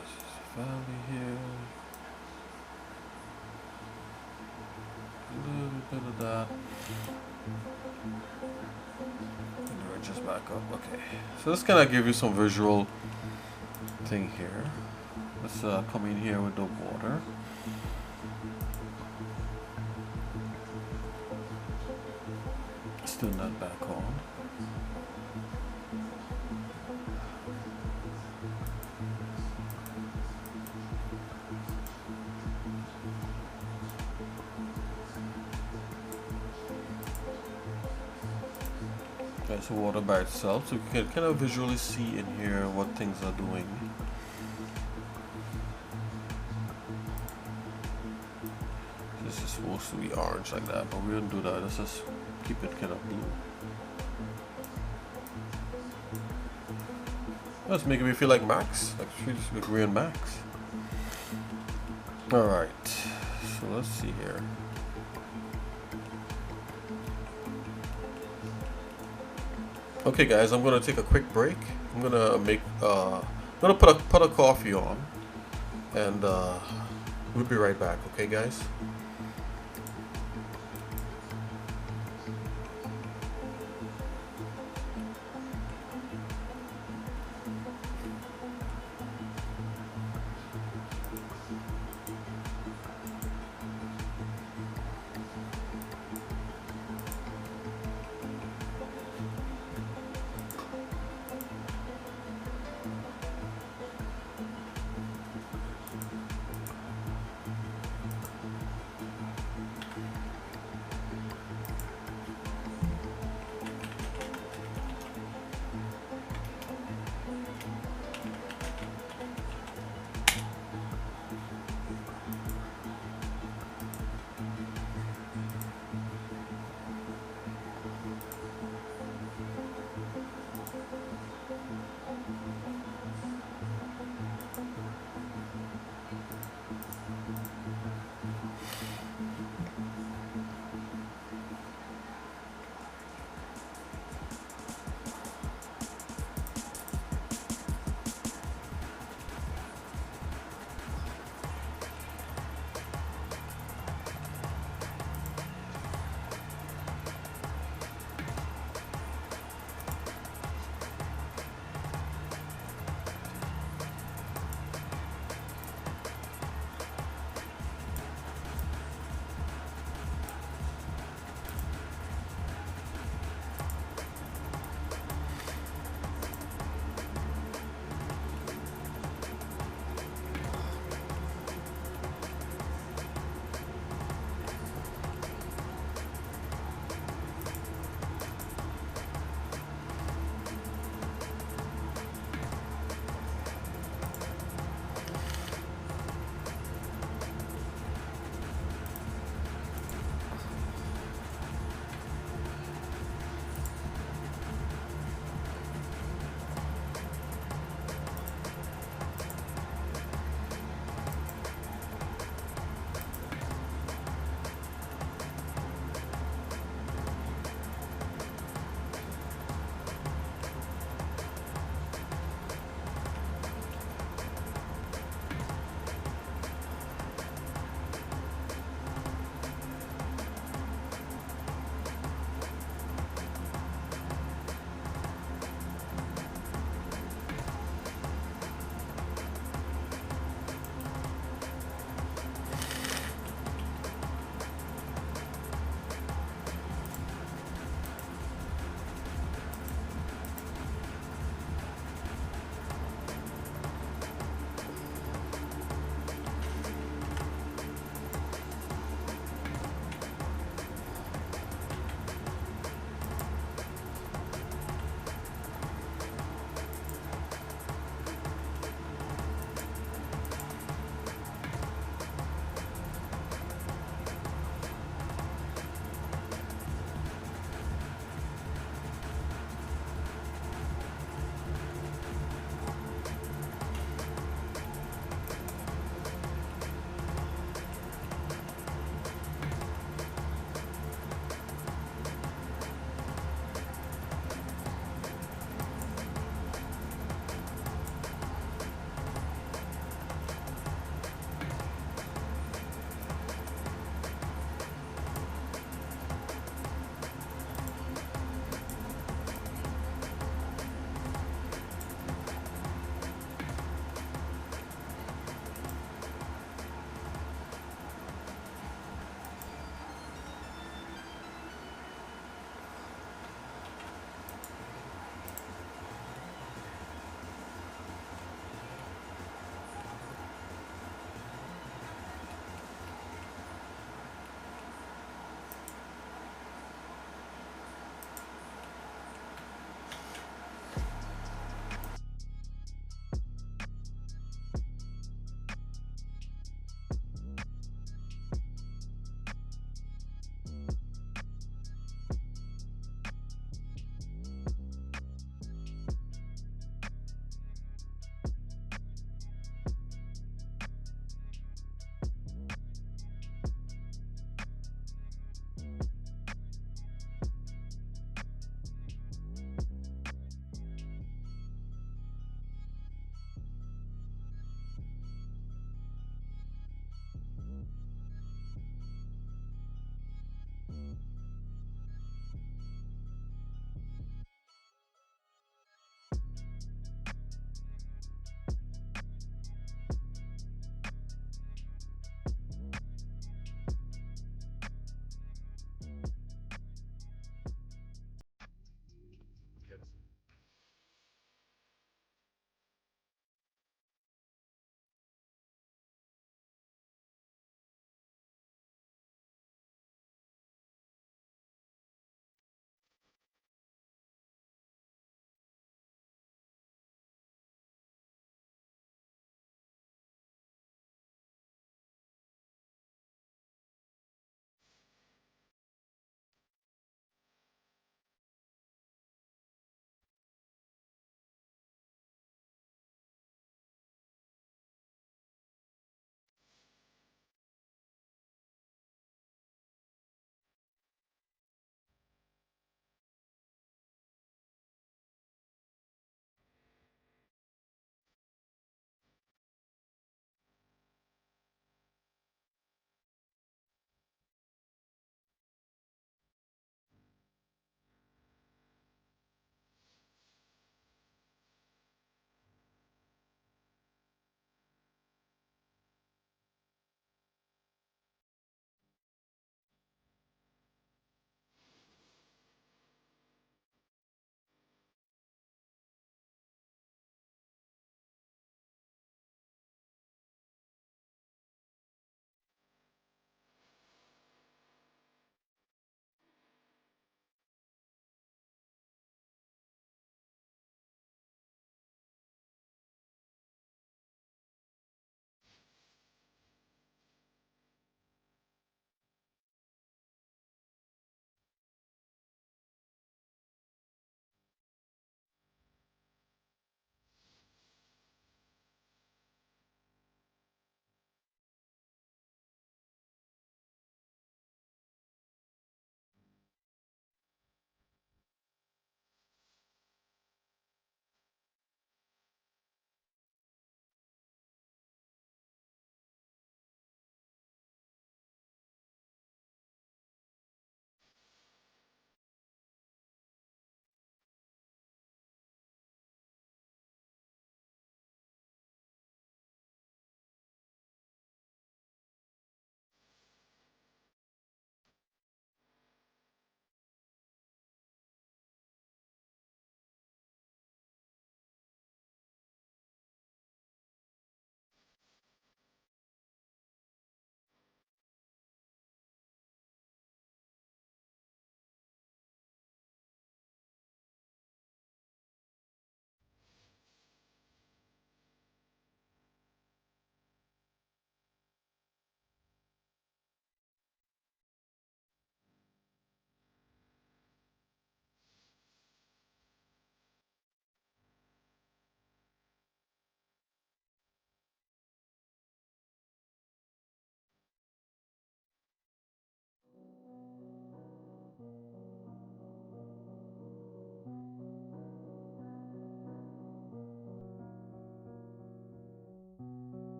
This is valley here. A little bit of that. And the ridge is back up. Okay. So this kind of give you some visual thing here. Let's come in here with the water. Let's turn that back on. That's water by itself, so you can kind of visually see in here what things are doing. This is supposed to be orange like that, but we don't do that. Let's just keep it kind of blue. That's making me feel like Max, like we're in Max. Alright, so let's see here. Okay guys, I'm gonna take a quick break. I'm gonna put a pot of coffee on, and we'll be right back. Okay guys.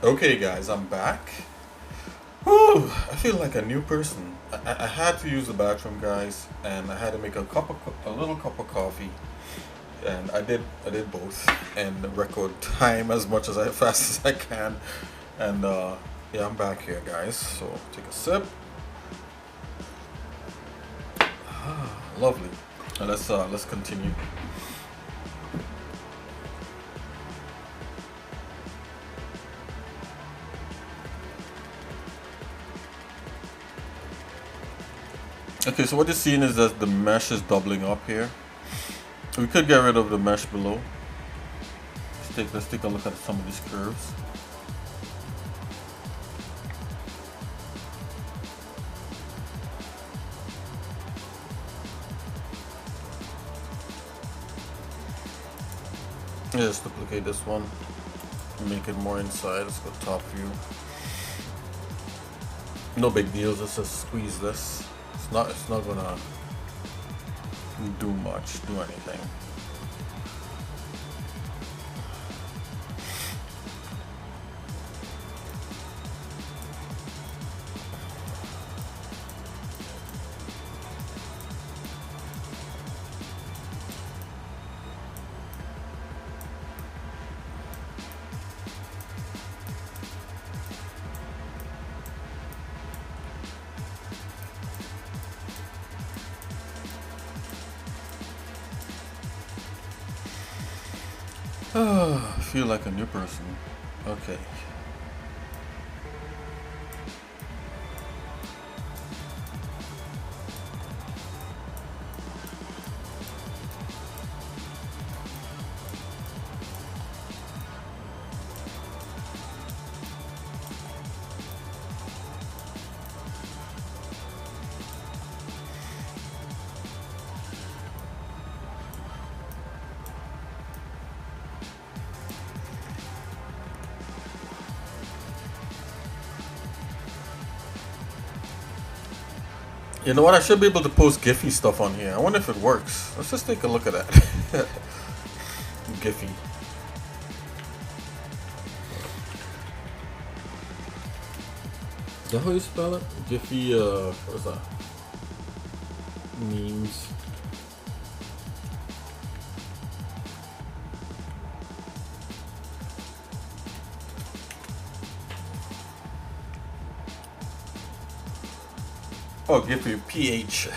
Okay, guys, I'm back. Whew, I feel like a new person. I had to use the bathroom, guys, and I had to make a little cup of coffee, and I did both in record time as much as fast as I can, and yeah, I'm back here, guys. So take a sip. Lovely. And let's continue. Okay, so what you're seeing is that the mesh is doubling up here. We could get rid of the mesh below. Let's take a look at some of these curves. Yeah, let's duplicate this one. Make it more inside. Let's go top view. No big deal. Just squeeze this. It's not gonna do anything. I feel like a new person. Okay. You know what? I should be able to post Giphy stuff on here. I wonder if it works. Let's just take a look at that. Giphy. Is that how you spell it? Giphy, what's that? Memes. Oh, Giphy, PH.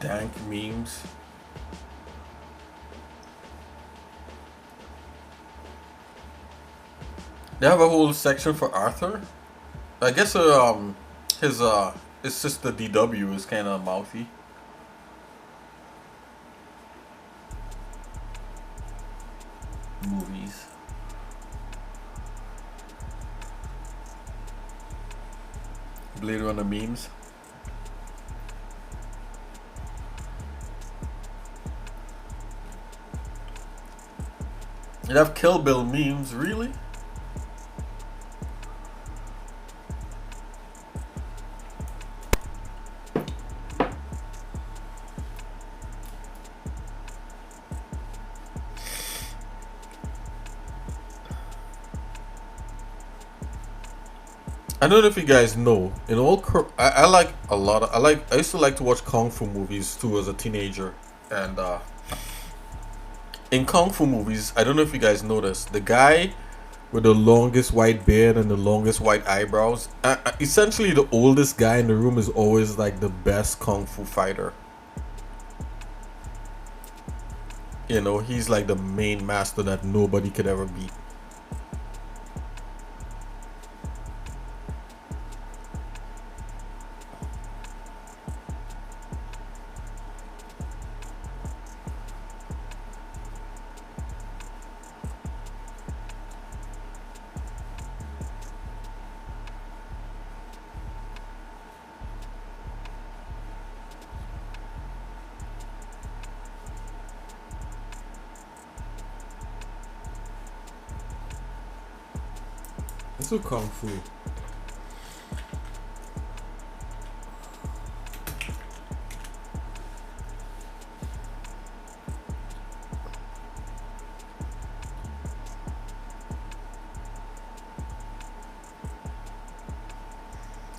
Dank memes. They have a whole section for Arthur. I guess his sister DW is kind of mouthy. Movies. Blade Runner memes. You have Kill Bill memes, really? I don't know if you guys know. In all, I like a lot of. I used to like to watch kung fu movies too as a teenager, and in kung fu movies, I don't know if you guys noticed the guy with the longest white beard and the longest white eyebrows. Essentially, the oldest guy in the room is always like the best kung fu fighter. You know, he's like the main master that nobody could ever beat. Let's do kung fu.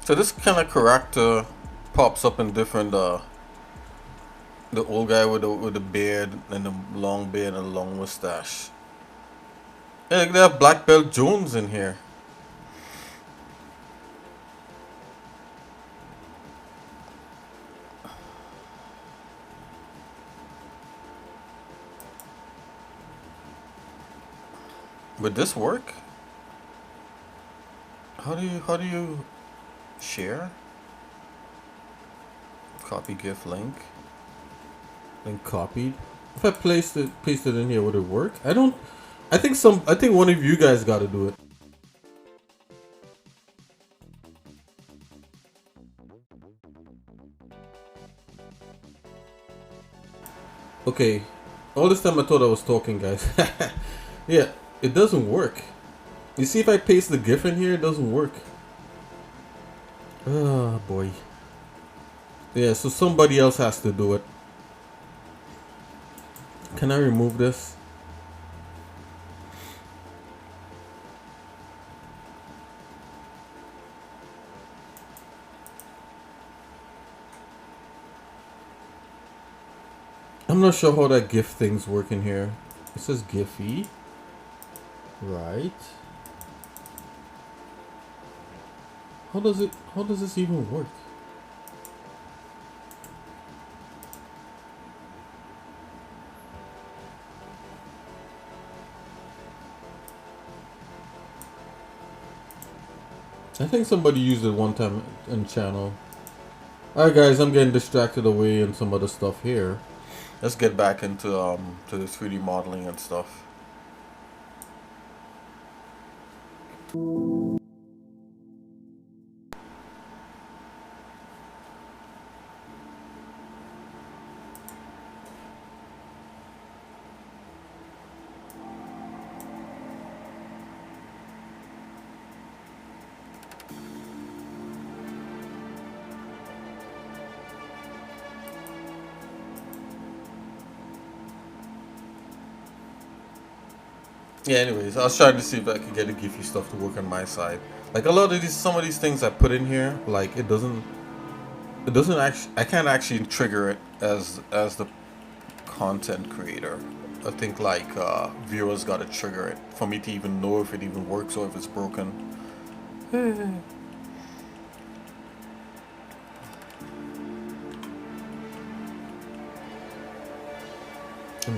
So this kind of character pops up in different the old guy with the beard and the long beard and the long mustache. Hey, look, they have Black Belt Jones in here. Would this work? How do you share? Copy GIF link. Link copied. If I pasted it in here, would it work? I think one of you guys got to do it. Okay. All this time I thought I was talking, guys. Yeah, it doesn't work. You see, if I paste the GIF in here, it doesn't work. Oh boy. Yeah, so somebody else has to do it. Can I remove this? I'm not sure how that GIF thing's working here. It says Giphy. Right. How does this even work? I think somebody used it one time in channel. Alright guys, I'm getting distracted away and some other stuff here. Let's get back into to the 3D modeling and stuff. Yeah, anyways, I was trying to see if I could get the Giphy stuff to work on my side. Like a lot of some of these things I put in here, like it doesn't actually, I can't actually trigger it as the content creator. I think like viewers gotta trigger it for me to even know if it even works or if it's broken. And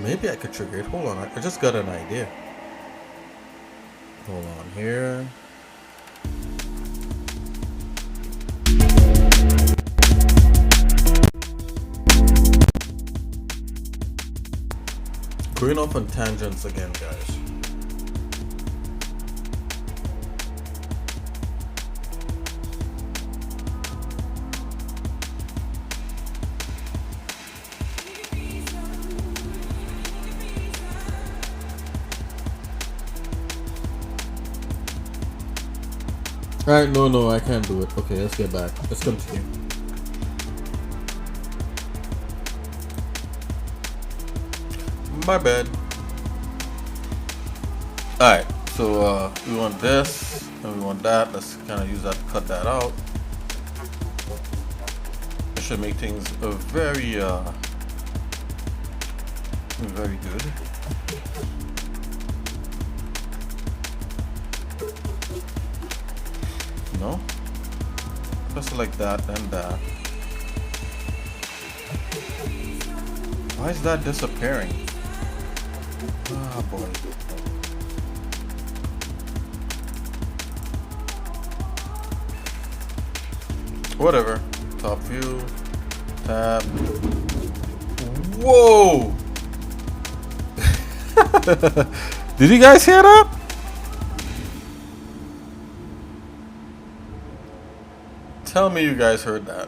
maybe I could trigger it. Hold on, I just got an idea. Hold on here. Going off on tangents again, guys. Alright, no, I can't do it. Okay, let's get back. Let's continue. My bad. Alright, so we want this and we want that. Let's kind of use that to cut that out. That should make things very good. No? Just like that and that. Why is that disappearing? Ah, boy. Whatever. Top view. Tab. Whoa! Did you guys hear that? Tell me you guys heard that.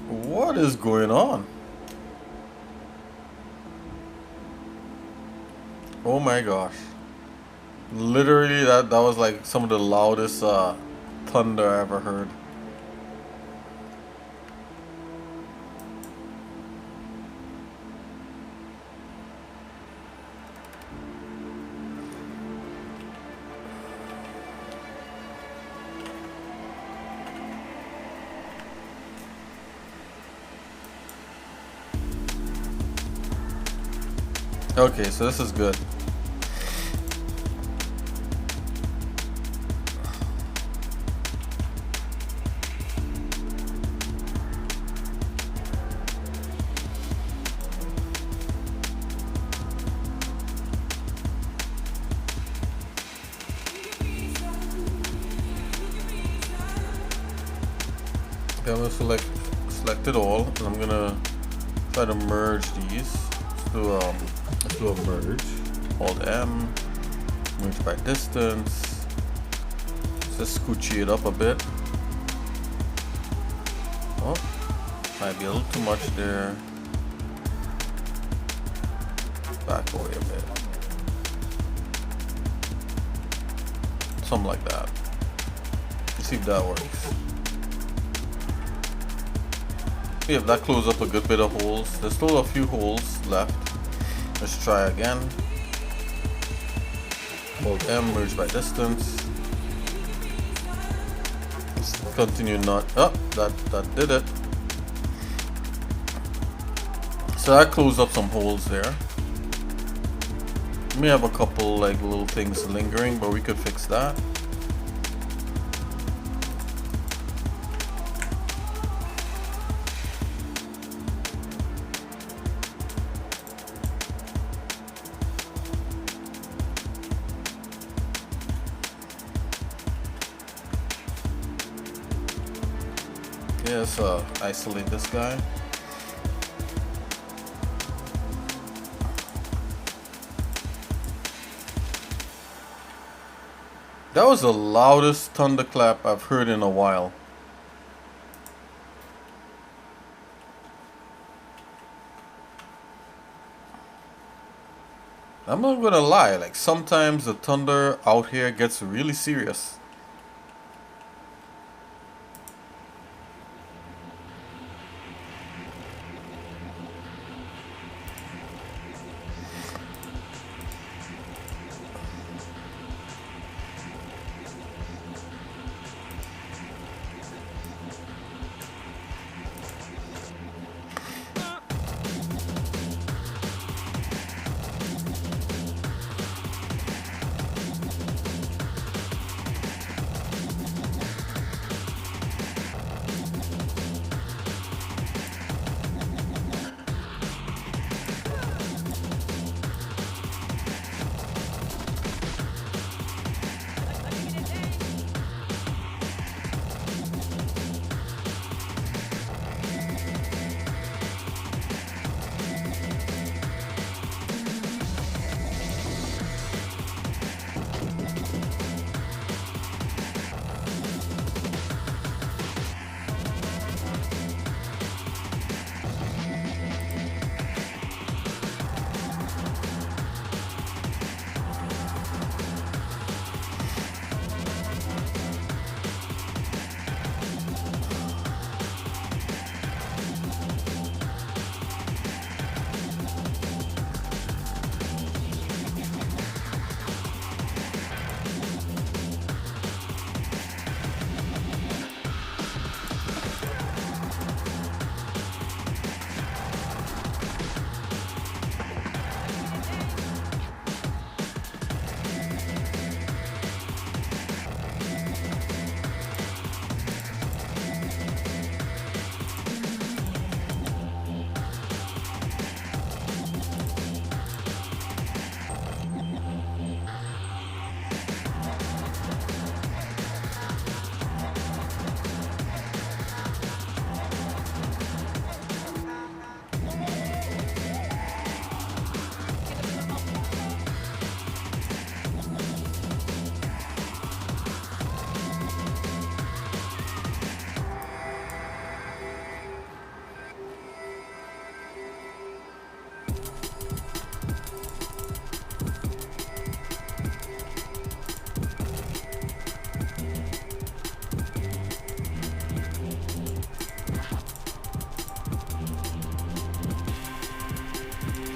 What is going on? Oh my gosh. Literally that was like some of the loudest thunder I ever heard. Okay, so this is good. Okay, I'm gonna select it all, and I'm gonna try to merge these. Let's do a merge. Hold M, merge by distance. Let's just scoochie it up a bit. Oh, might be a little too much there. Back away a bit. Something like that. Let's see if that works. Yeah, that closed up a good bit of holes. There's still a few holes left. Let's try again. Hold M, merge by distance. Let's continue not. Oh, that did it. So that closed up some holes there. We may have a couple like little things lingering, but we could fix that. Yeah, let's isolate this guy. That was the loudest thunderclap I've heard in a while. I'm not gonna lie, like sometimes the thunder out here gets really serious.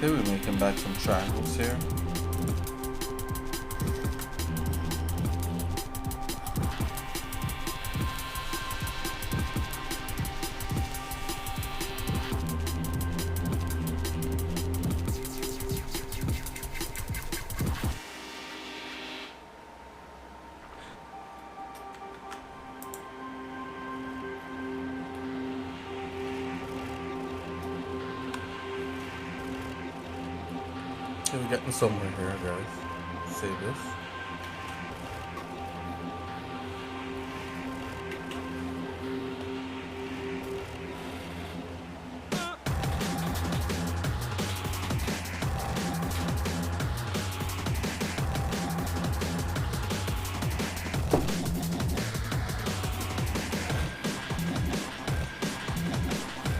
Okay, we're making back some triangles here. Okay, we're getting somewhere here, guys. Save this.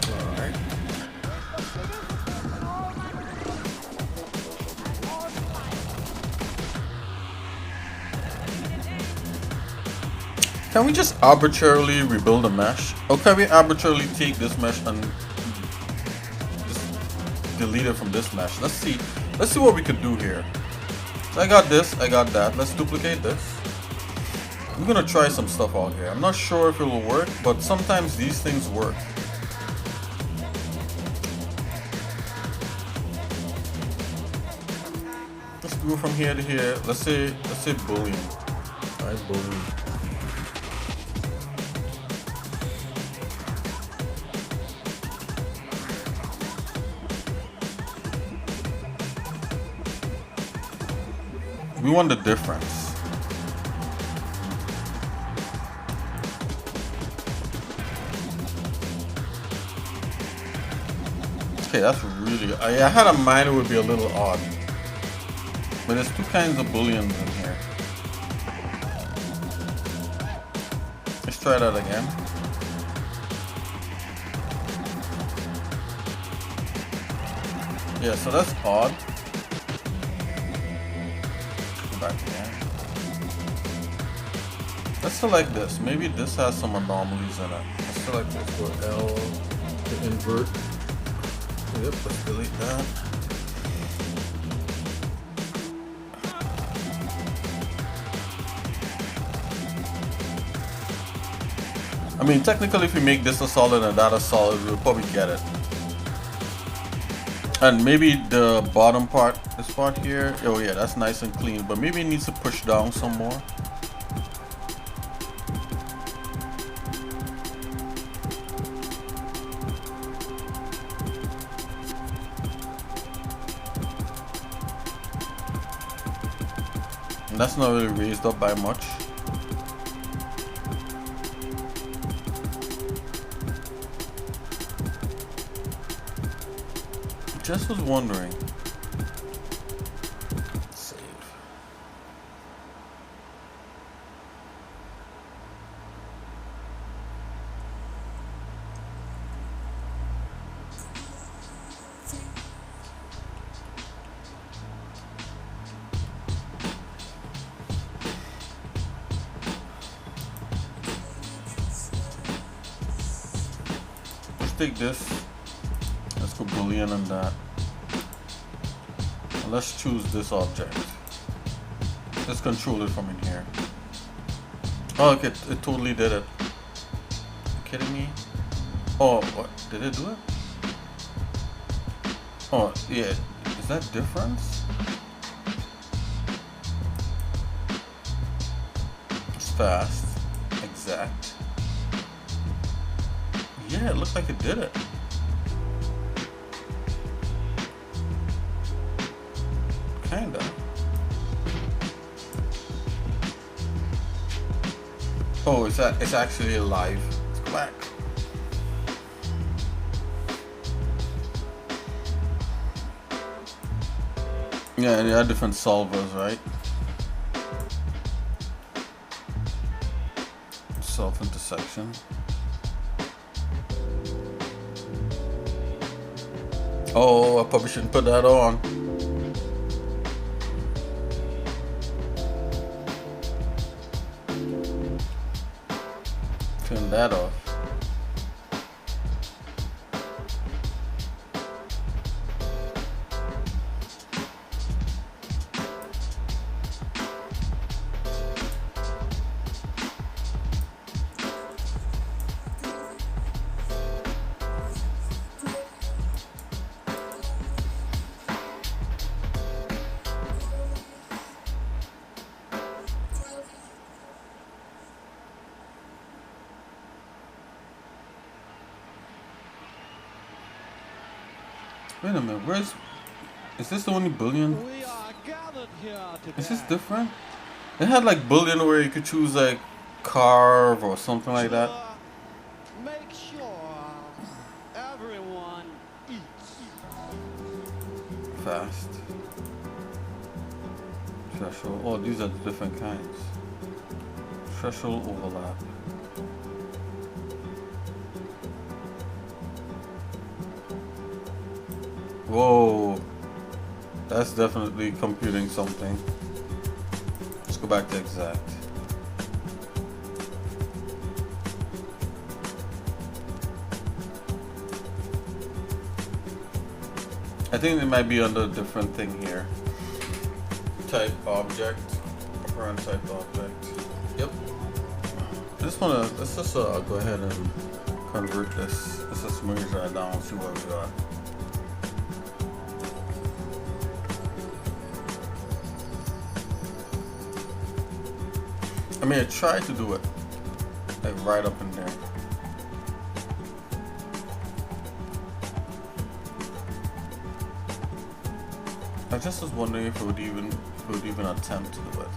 Alright. Can we just arbitrarily rebuild a mesh? Or can we arbitrarily take this mesh and just delete it from this mesh? Let's see. Let's see what we could do here. So I got this, I got that. Let's duplicate this. I'm gonna try some stuff out here. I'm not sure if it will work, but sometimes these things work. Let's go from here to here. Let's say boolean. Alright, boolean. We want the difference. Okay, that's really. I had a mind it would be a little odd, but there's two kinds of booleans in here. Let's try that again. Yeah, so that's odd. Back again. Let's select this. Maybe this has some anomalies in it. Let's select this. Go L to invert. Yep, let's delete that. I mean, technically, if we make this a solid and that a solid, we'll probably get it. And maybe the bottom part, this part here, oh yeah, that's nice and clean, but maybe it needs to push down some more. And that's not really raised up by much. Just was wondering. Save. Let's take this. Let's go boolean on that. Let's choose this object. Let's control it from in here. Oh, okay, it totally did it. Are you kidding me? Oh, what? Did it do it? Oh, yeah. Is that difference? It's fast. Exact. Yeah, it looked like it did it. Kinda. Oh, it's actually alive. Let's go back. Yeah, they are different solvers, right? Self-intersection. Oh, I probably shouldn't put that on. Turn that off. Wait a minute, Is this the only Boolean? We are gathered here today. Is this different? It had like Boolean where you could choose like carve or something like that. Make sure everyone eats. Fast. Threshold. Oh, these are the different kinds. Threshold overlap. Whoa. That's definitely computing something. Let's go back to exact. I think it might be under a different thing here. Type object, run type object. Yep. Let's just go ahead and convert this. Let's just merge that down and see what we got. I mean, I tried to do it like right up in there. I just was wondering if it would even attempt to do it.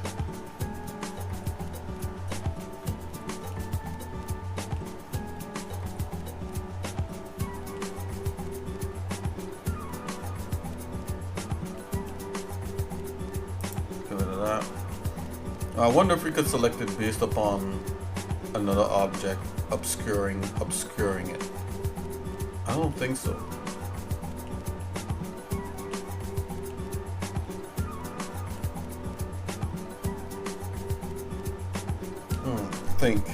Get rid of that. I wonder if we could select it based upon another object obscuring it. I don't think so. Think.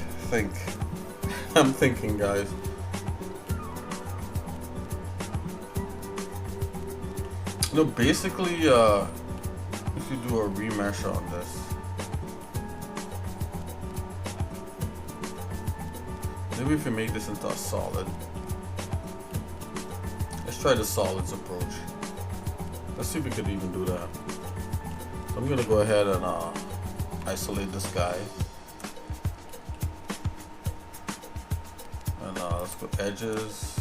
I'm thinking, guys. No, basically, if you do a remesh on this, maybe if you make this into a solid. Let's try the solids approach. Let's see if we could even do that. So I'm gonna go ahead and isolate this guy. Let's go edges,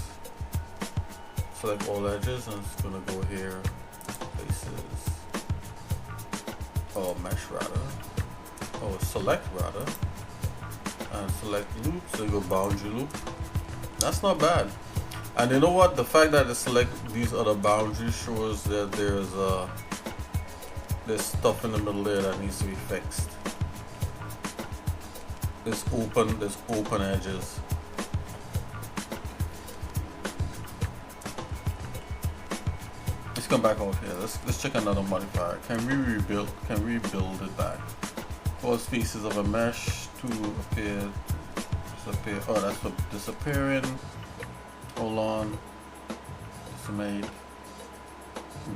select all edges, and it's gonna go here, faces, mesh rather, select rather, and select loops, and go boundary loop. That's not bad. And you know what, the fact that it select these other boundaries shows that there's stuff in the middle there that needs to be fixed. There's open edges. Come back out here. Let's check another modifier. Can we rebuild it back? Cause pieces of a mesh to appear, disappear. Oh, that's for disappearing. Hold on. It's made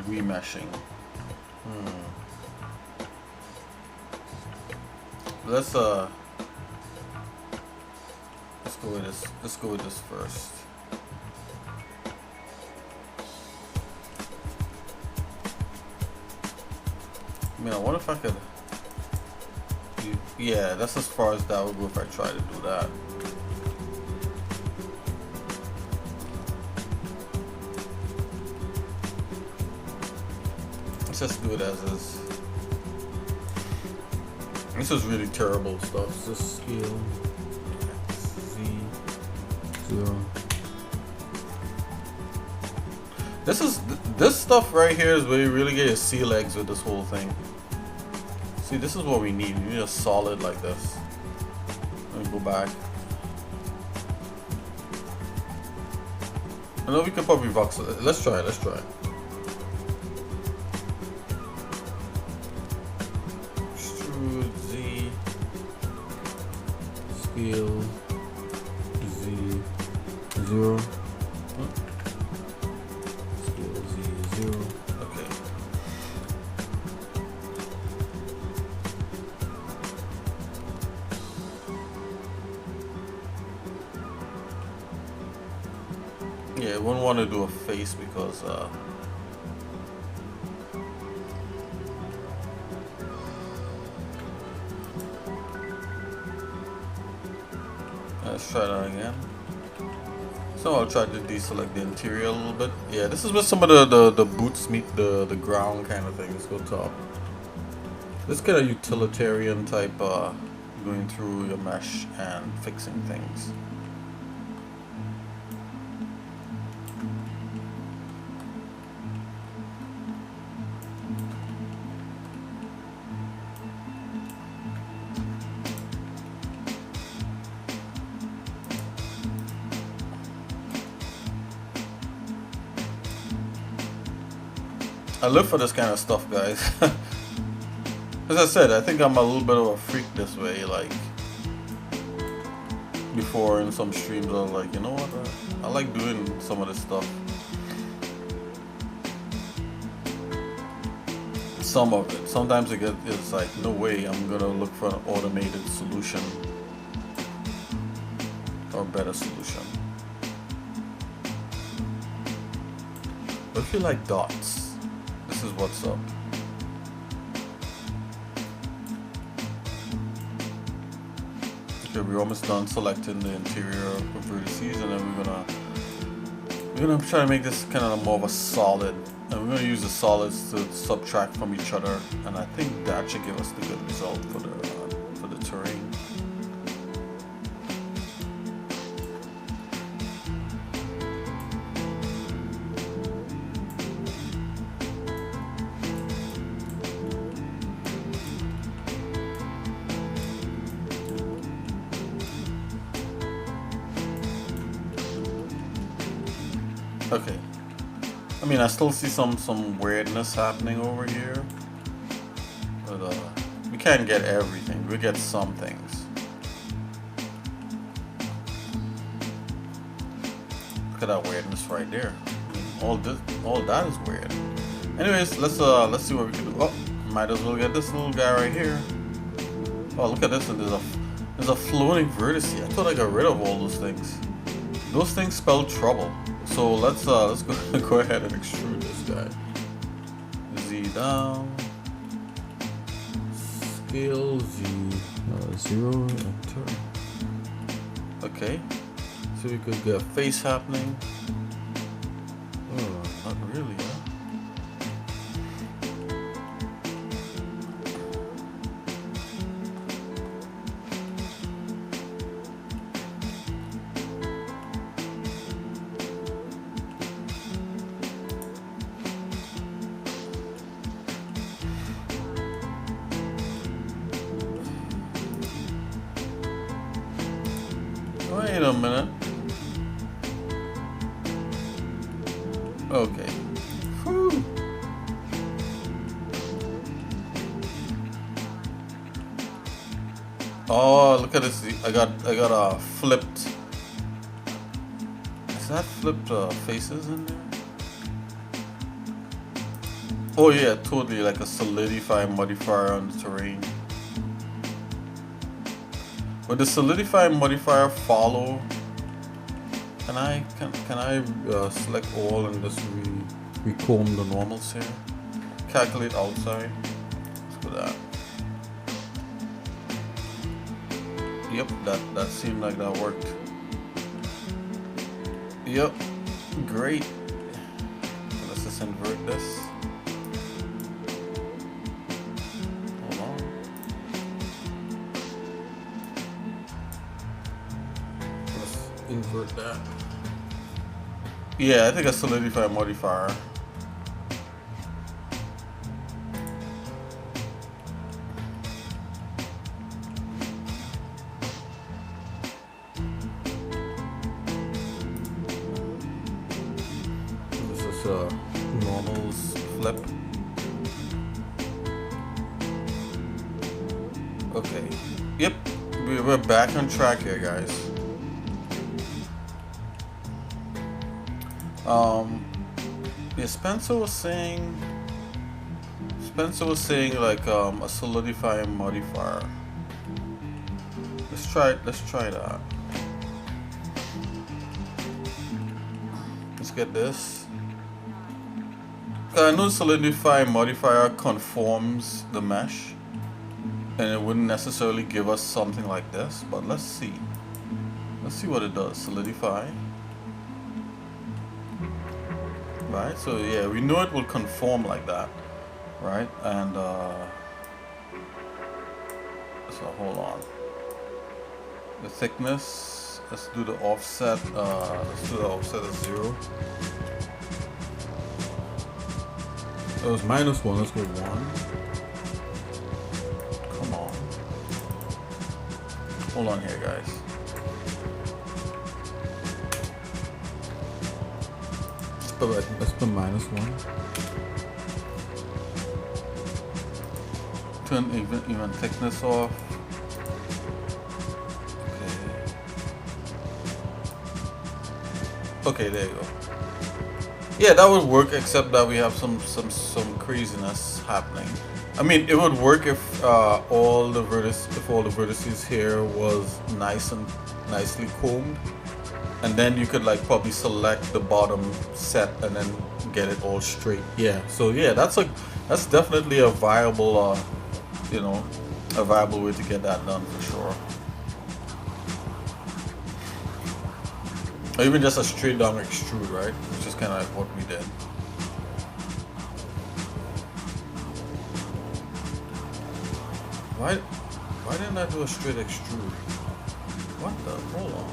remeshing. Let's go with this. Let's go with this first. I mean, I wonder if I could. Yeah, that's as far as that would go if I try to do that. Let's just do it as is. This is really terrible stuff. It's just scale Z0. This stuff right here is where you really get your sea legs with this whole thing. See, this is what we need. We need a solid like this. Let me go back. I know we can probably vox it. Let's try. Extrude Z. Scale Z0. Okay. Yeah, I wouldn't want to do a face because let's try that again. So I'll try to deselect the interior a little bit. Yeah, this is where some of the boots meet the ground kind of thing. Let's go top. This kind of utilitarian type going through your mesh and fixing things. I live for this kind of stuff, guys. As I said, I think I'm a little bit of a freak this way. Like, before in some streams, I was like, you know what? I like doing some of this stuff. Some of it. Sometimes it's like, no way, I'm gonna look for an automated solution or better solution. But if you like dots, this is what's up. Okay, we're almost done selecting the interior vertices, and then we're gonna try to make this kind of more of a solid, and we're gonna use the solids to subtract from each other, and I think that should give us the good result for the terrain. Okay, I mean, I still see some weirdness happening over here, but we can't get everything. We get some things. Look at that weirdness right there. I mean, all that is weird. Anyways, let's see what we can do. Oh, might as well get this little guy right here. Oh, look at this! And there's a floating vertex. I thought I got rid of all those things. Those things spell trouble. So let's go ahead and extrude this guy. Z down. Scale Z 0. Enter. Okay. So we could get a face happening. Oh, not really, huh? Wait a minute. Okay. Whew. Oh, look at this. I got flipped. Is that flipped faces in there? Oh yeah, totally, like a solidify modifier on the terrain. Would the solidify modifier follow? Can I select all and just recomb the normals here? Calculate outside. Let's do that. Yep, that seemed like that worked. Yep, great. Let's just invert this. Invert that. Yeah, I think a solidify modifier. This is normals flip. Okay. Yep, we're back on track here, guys. Yeah, Spencer was saying like a solidifying modifier. Let's try that. Let's get this. I know solidify modifier conforms the mesh, and it wouldn't necessarily give us something like this, but let's see what it does. Solidify. right? So yeah, we know it will conform like that, right? And so hold on. The thickness, let's do the offset. Let's do the offset as 0. That was -1. Let's go 1. Come on. Hold on here, guys. Let's put -1. Turn even thickness off. Okay, there you go. Yeah, that would work, except that we have some craziness happening. I mean, it would work if all the vertices here was nice and nicely combed, and then you could like probably select the bottom set and then get it all straight. Yeah. So yeah, that's definitely a viable you know, a viable way to get that done for sure. Or even just a straight down extrude, right? Which is kind of like what we did. Why didn't I do a straight extrude? What the? Hold on.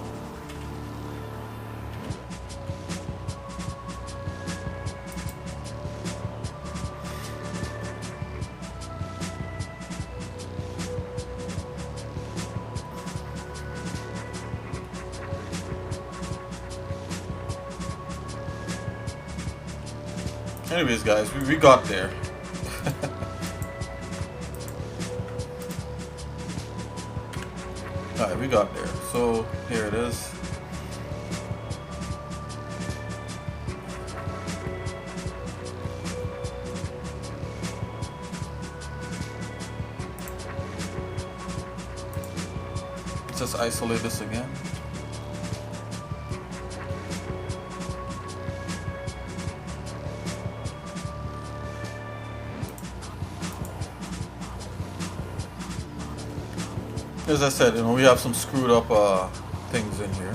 Anyways, guys, we got there. Alright, we got there. So, here it is. Let's just isolate this again. As I said, you know, we have some screwed up things in here.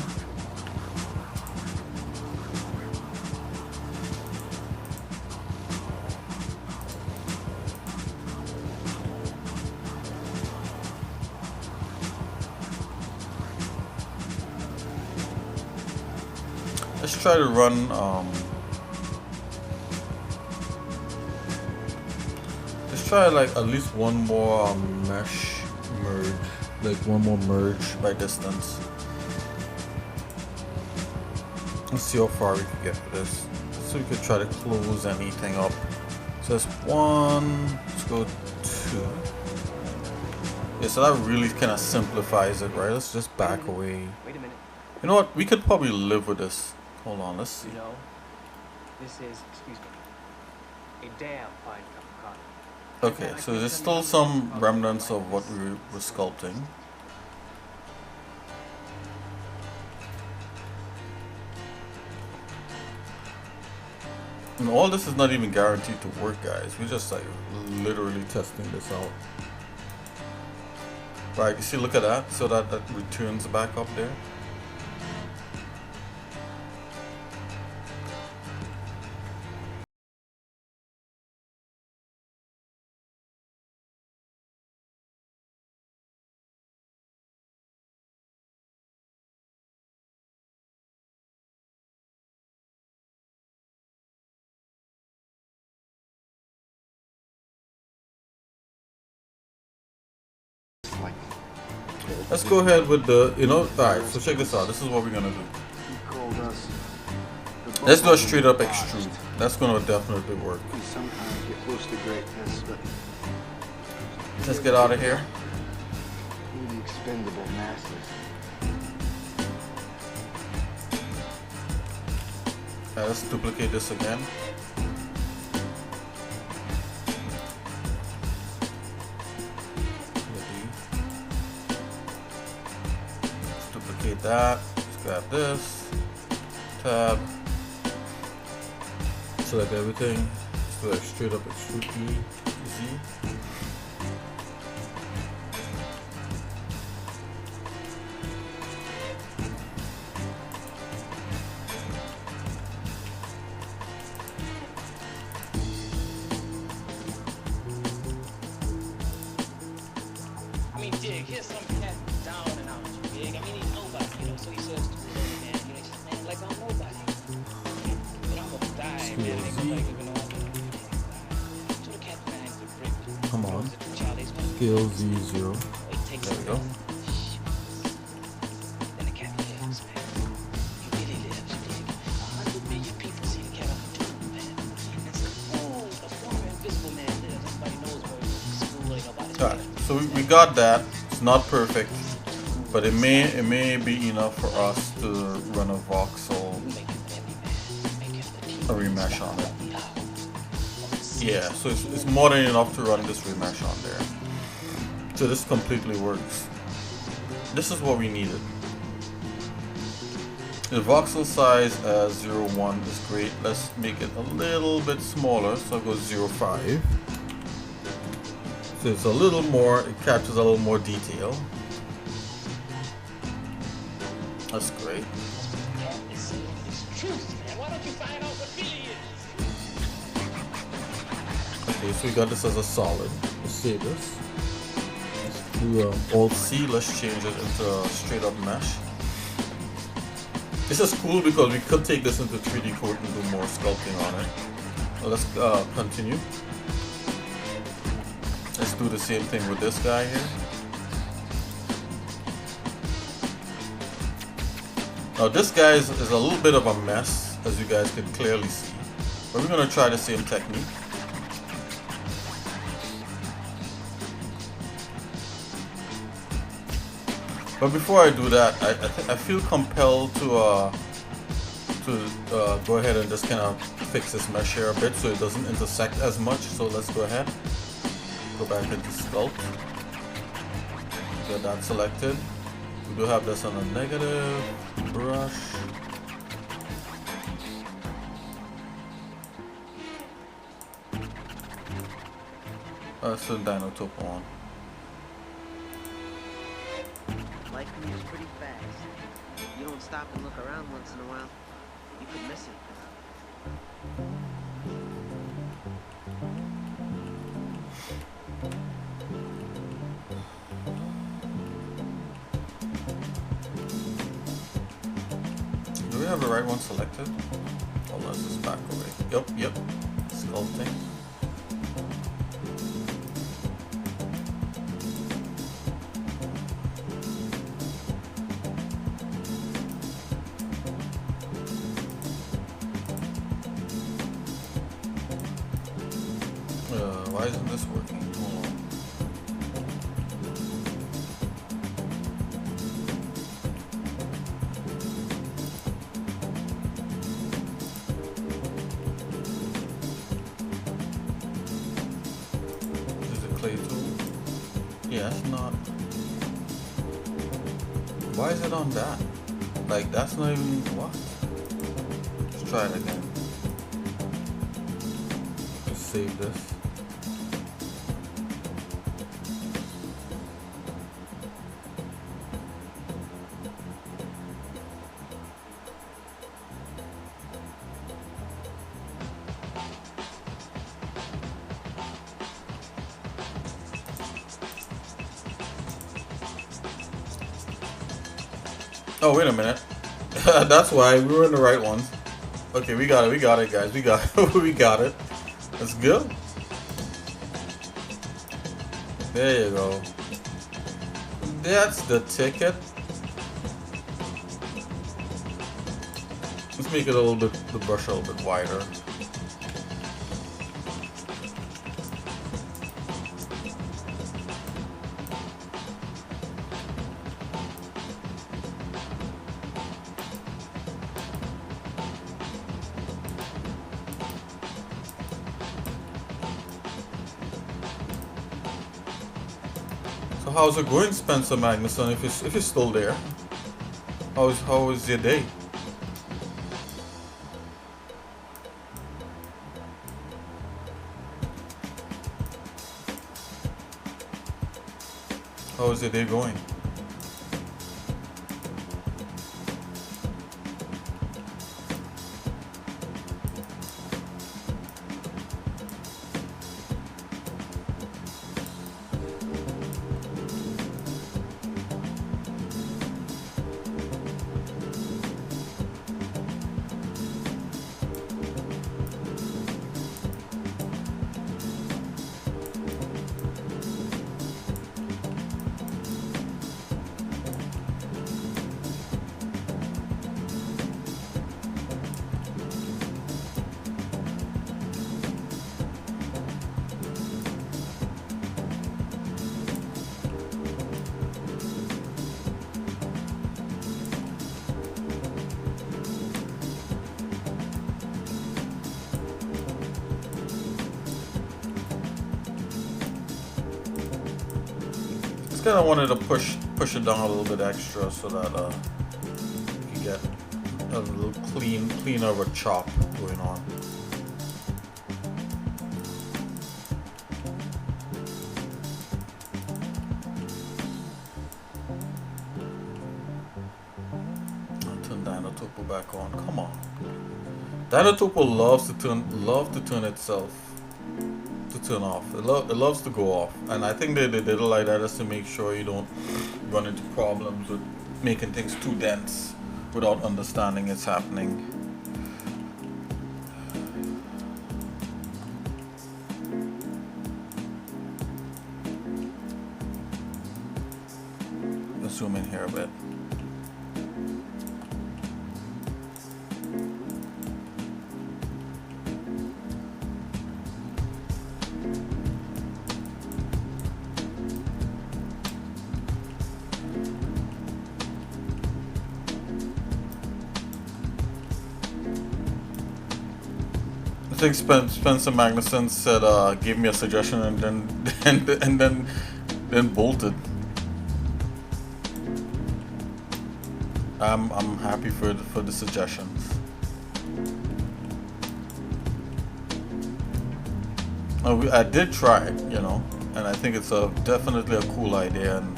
Let's try to run let's try like at least one more mesh merge. Like one more merge by distance. Let's see how far we can get with this. So we could try to close anything up. So that's 1. Let's go 2. Yeah, so that really kind of simplifies it, right? Let's just back away. Wait a minute. You know what? We could probably live with this. Hold on, let's see. You know, this is, excuse me, a damn fine cup of coffee. Okay, so there's still some remnants of what we were sculpting. And all this is not even guaranteed to work, guys. We're just like literally testing this out. Right, you see, look at that. So that returns back up there. Let's go ahead with the, you know, alright, so check this out. This is what we're gonna do. Let's do a straight up extrude. That's gonna definitely work. We sometimes get close to greatness, but Let's get out of here. we're the expendable masses. Alright, let's duplicate this again. Duplicate that. Let's grab this. Tab. Select everything. Let's do like straight up extrude E, Z. Come on. Scale Z0. There we go. Alright, so we got that. It's not perfect, but it may be enough for us to run a voxel, a remesh on it. Yeah, so it's more than enough to run this remesh on there. So this completely works. This is what we needed. The voxel size as 0.1 is great. Let's make it a little bit smaller, so it goes 0.5. So it's a little more, it captures a little more detail. That's great. Okay, so we got this as a solid. Let's save this. Let's do Alt-C. Let's change it into a straight up mesh. This is cool because we could take this into 3D code and do more sculpting on it. So let's continue. Let's do the same thing with this guy here. Now this guy is a little bit of a mess, as you guys can clearly see. But we're going to try the same technique. But before I do that, I feel compelled to go ahead and just kind of fix this mesh here a bit so it doesn't intersect as much. So let's go ahead, go back into sculpt, get that selected. We do have this on a negative brush. Still Dino Topo on. Life moves pretty fast. If you don't stop and look around once in a while, you could miss it. Do we have the right one selected? Hold on, this is back away. Yep. Sculpting. Why isn't this working? Hold on. Is it clay tool? Yeah, it's not. Why is it on that? Like, that's not even what? Let's try it again. Let's save this. Oh, wait a minute. That's why we were in the right ones. Okay, we got it, guys. We got it. Let's go. There you go. That's the ticket. Let's make it a little bit, the brush a little bit wider. So how's it going, Spencer Magnuson? If you're still there, how was your day? How is your day going? kind of wanted to push it down a little bit extra so that you get a little cleaner of a chop going on. I'll turn Dino-Topo back on. Come on. Dino-Topo loves to turn itself to turn off. It loves to go off, and I think they did it like that just to make sure you don't run into problems with making things too dense without understanding it's happening. Let's zoom in here a bit. I think Spencer Magnuson said, gave me a suggestion and then bolted. I'm happy for the suggestions. I did try it, you know, and I think it's definitely a cool idea, and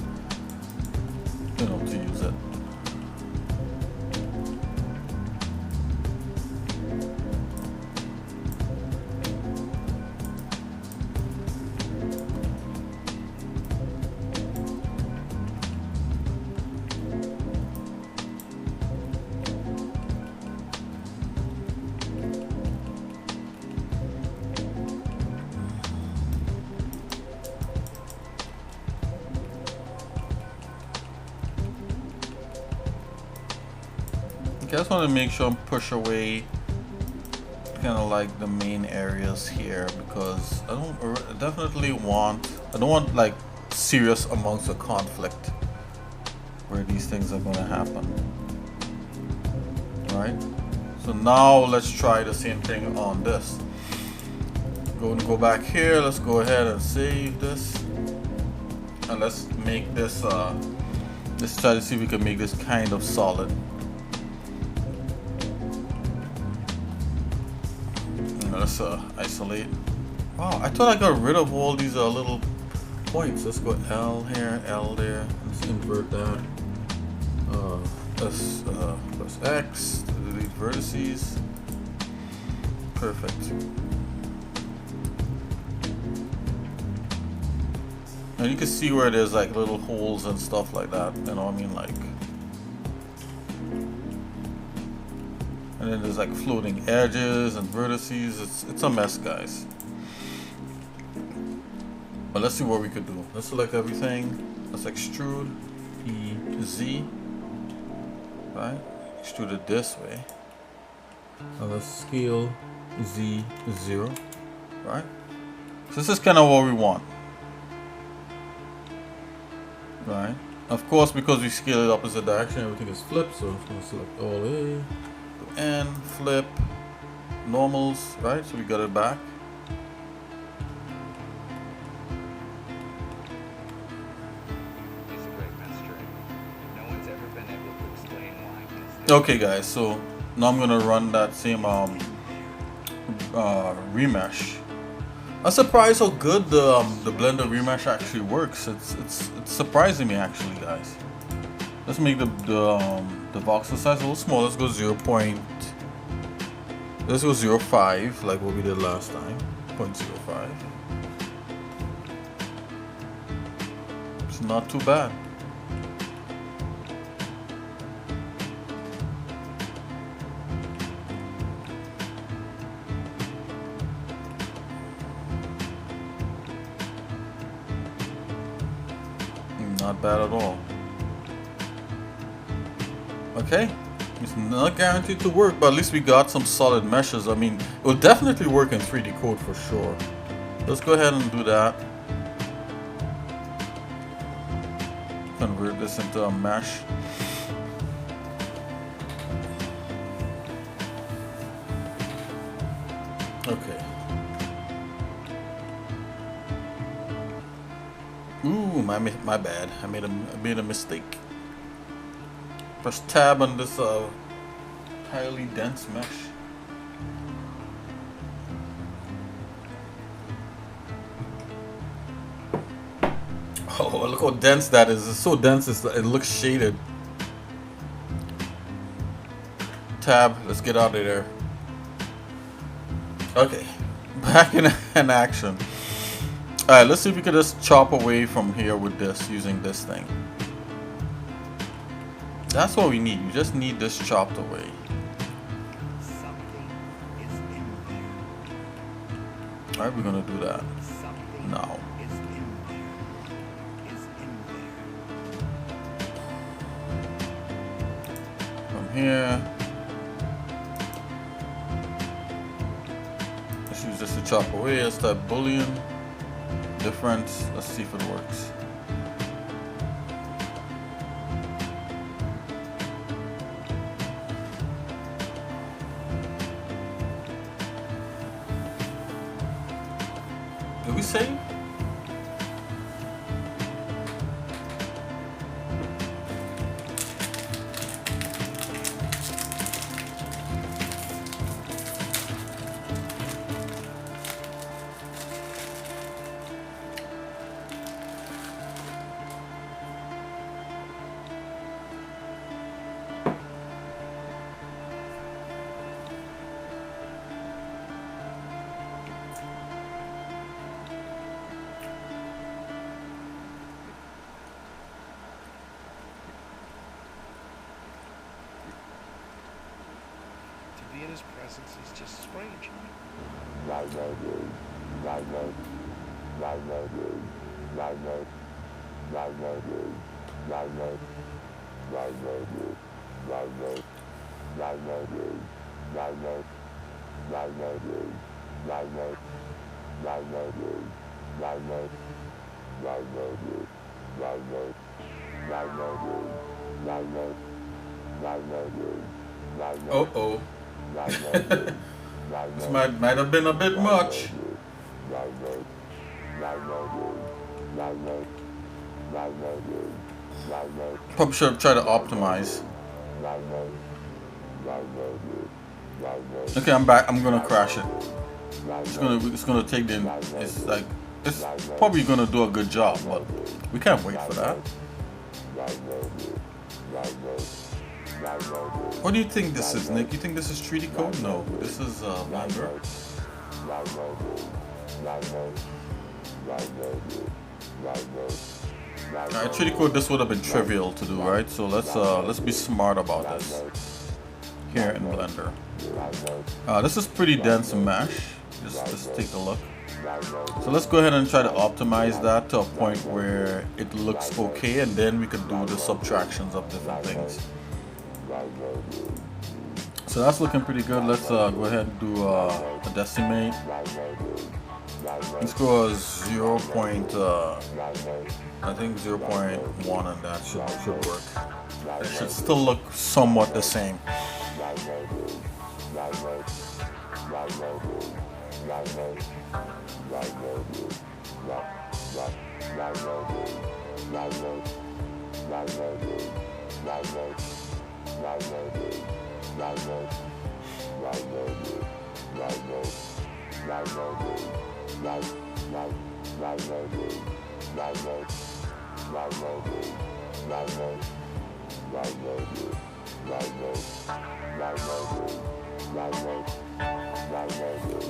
you know, to use it. I just want to make sure I push away kind of like the main areas here, because I don't want like serious amounts of conflict where these things are going to happen. Right? So now let's try the same thing on this. Going to go back here. Let's go ahead and save this, and let's make this. Let's try to see if we can make this kind of solid. Let's isolate. Wow, I thought I got rid of all these little points. Let's go L here, L there. Let's invert that. Plus X to delete vertices. Perfect. And you can see where there's like little holes and stuff like that. You know what I mean? Like. And then there's like floating edges and vertices. It's a mess, guys. But let's see what we could do. Let's select everything. Let's extrude EZ. Right? Extrude it this way. Now let's scale Z0. Right? So this is kind of what we want. Right? Of course, because we scale it opposite direction, everything is flipped. So I'm going to select all A. And flip normals, right? So we got it back. Okay, guys. So now I'm gonna run that same remesh. I'm surprised how good the Blender remesh actually works. It's surprising me actually, guys. Let's make the voxel size a little small. Let's go 0.05, like what we did last time. 0.05. It's not too bad. Not bad at all. Okay, it's not guaranteed to work, but at least we got some solid meshes. I mean, it will definitely work in 3D code for sure. Let's go ahead and do that. Convert this into a mesh. Okay. Ooh, my bad. I made a mistake. Press tab on this highly dense mesh. Oh, look how dense that is. It's so dense it looks shaded. Tab, let's get out of there. Okay, back in action. Alright, let's see if we can just chop away from here with this, using this thing. That's what we need. We just need this chopped away. Alright, we're gonna do that now. From here, let's use this to chop away. Let's type boolean difference. Let's see if it works. Did we save? To be in his presence is just strange. Uh-oh. This might have been a bit much. Probably should have tried to optimize. Okay, I'm back. I'm gonna crash it. It's gonna take the. It's probably gonna do a good job, but we can't wait for that. What do you think this is, Nick? You think this is 3D code? No, this is Blender. Alright, 3D code. This would have been trivial to do, right? So let's be smart about this here in Blender. This is pretty dense mesh. Just take a look. So let's go ahead and try to optimize that to a point where it looks okay, and then we could do the subtractions of different things. So that's looking pretty good. Let's go ahead and do a decimate. Let's go 0. I think 0.1, and that should work. It should still look somewhat the same.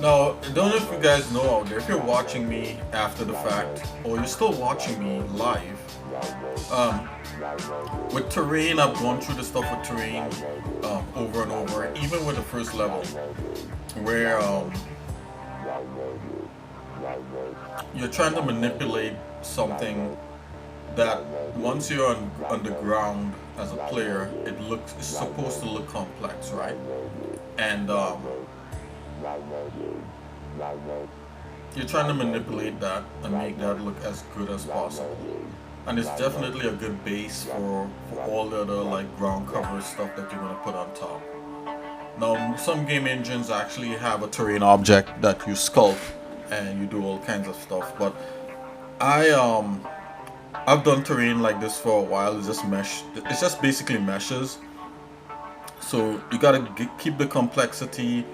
Now, I don't know if you guys know out there, if you're watching me after the fact, or you're still watching me live, with terrain, I've gone through the stuff with terrain over and over, even with the first level, where you're trying to manipulate something that once you're on the ground as a player, it's supposed to look complex, right? And you're trying to manipulate that and make that look as good as possible. And it's definitely a good base for all the other like ground cover stuff that you're gonna put on top. Now, some game engines actually have a terrain object that you sculpt and you do all kinds of stuff, but I I've done terrain like this for a while. It's just mesh. It's just basically meshes. So you gotta keep the complexity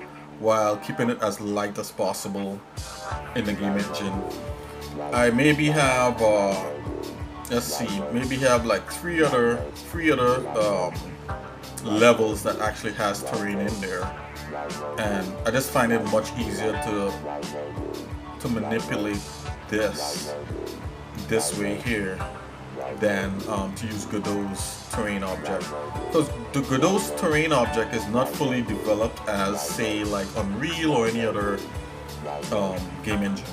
while keeping it as light as possible in the game engine. I maybe have let's see, maybe have like three other levels that actually has terrain in there, and I just find it much easier to manipulate this way here than to use Godot's terrain object, because the Godot's terrain object is not fully developed as, say, like Unreal or any other game engine,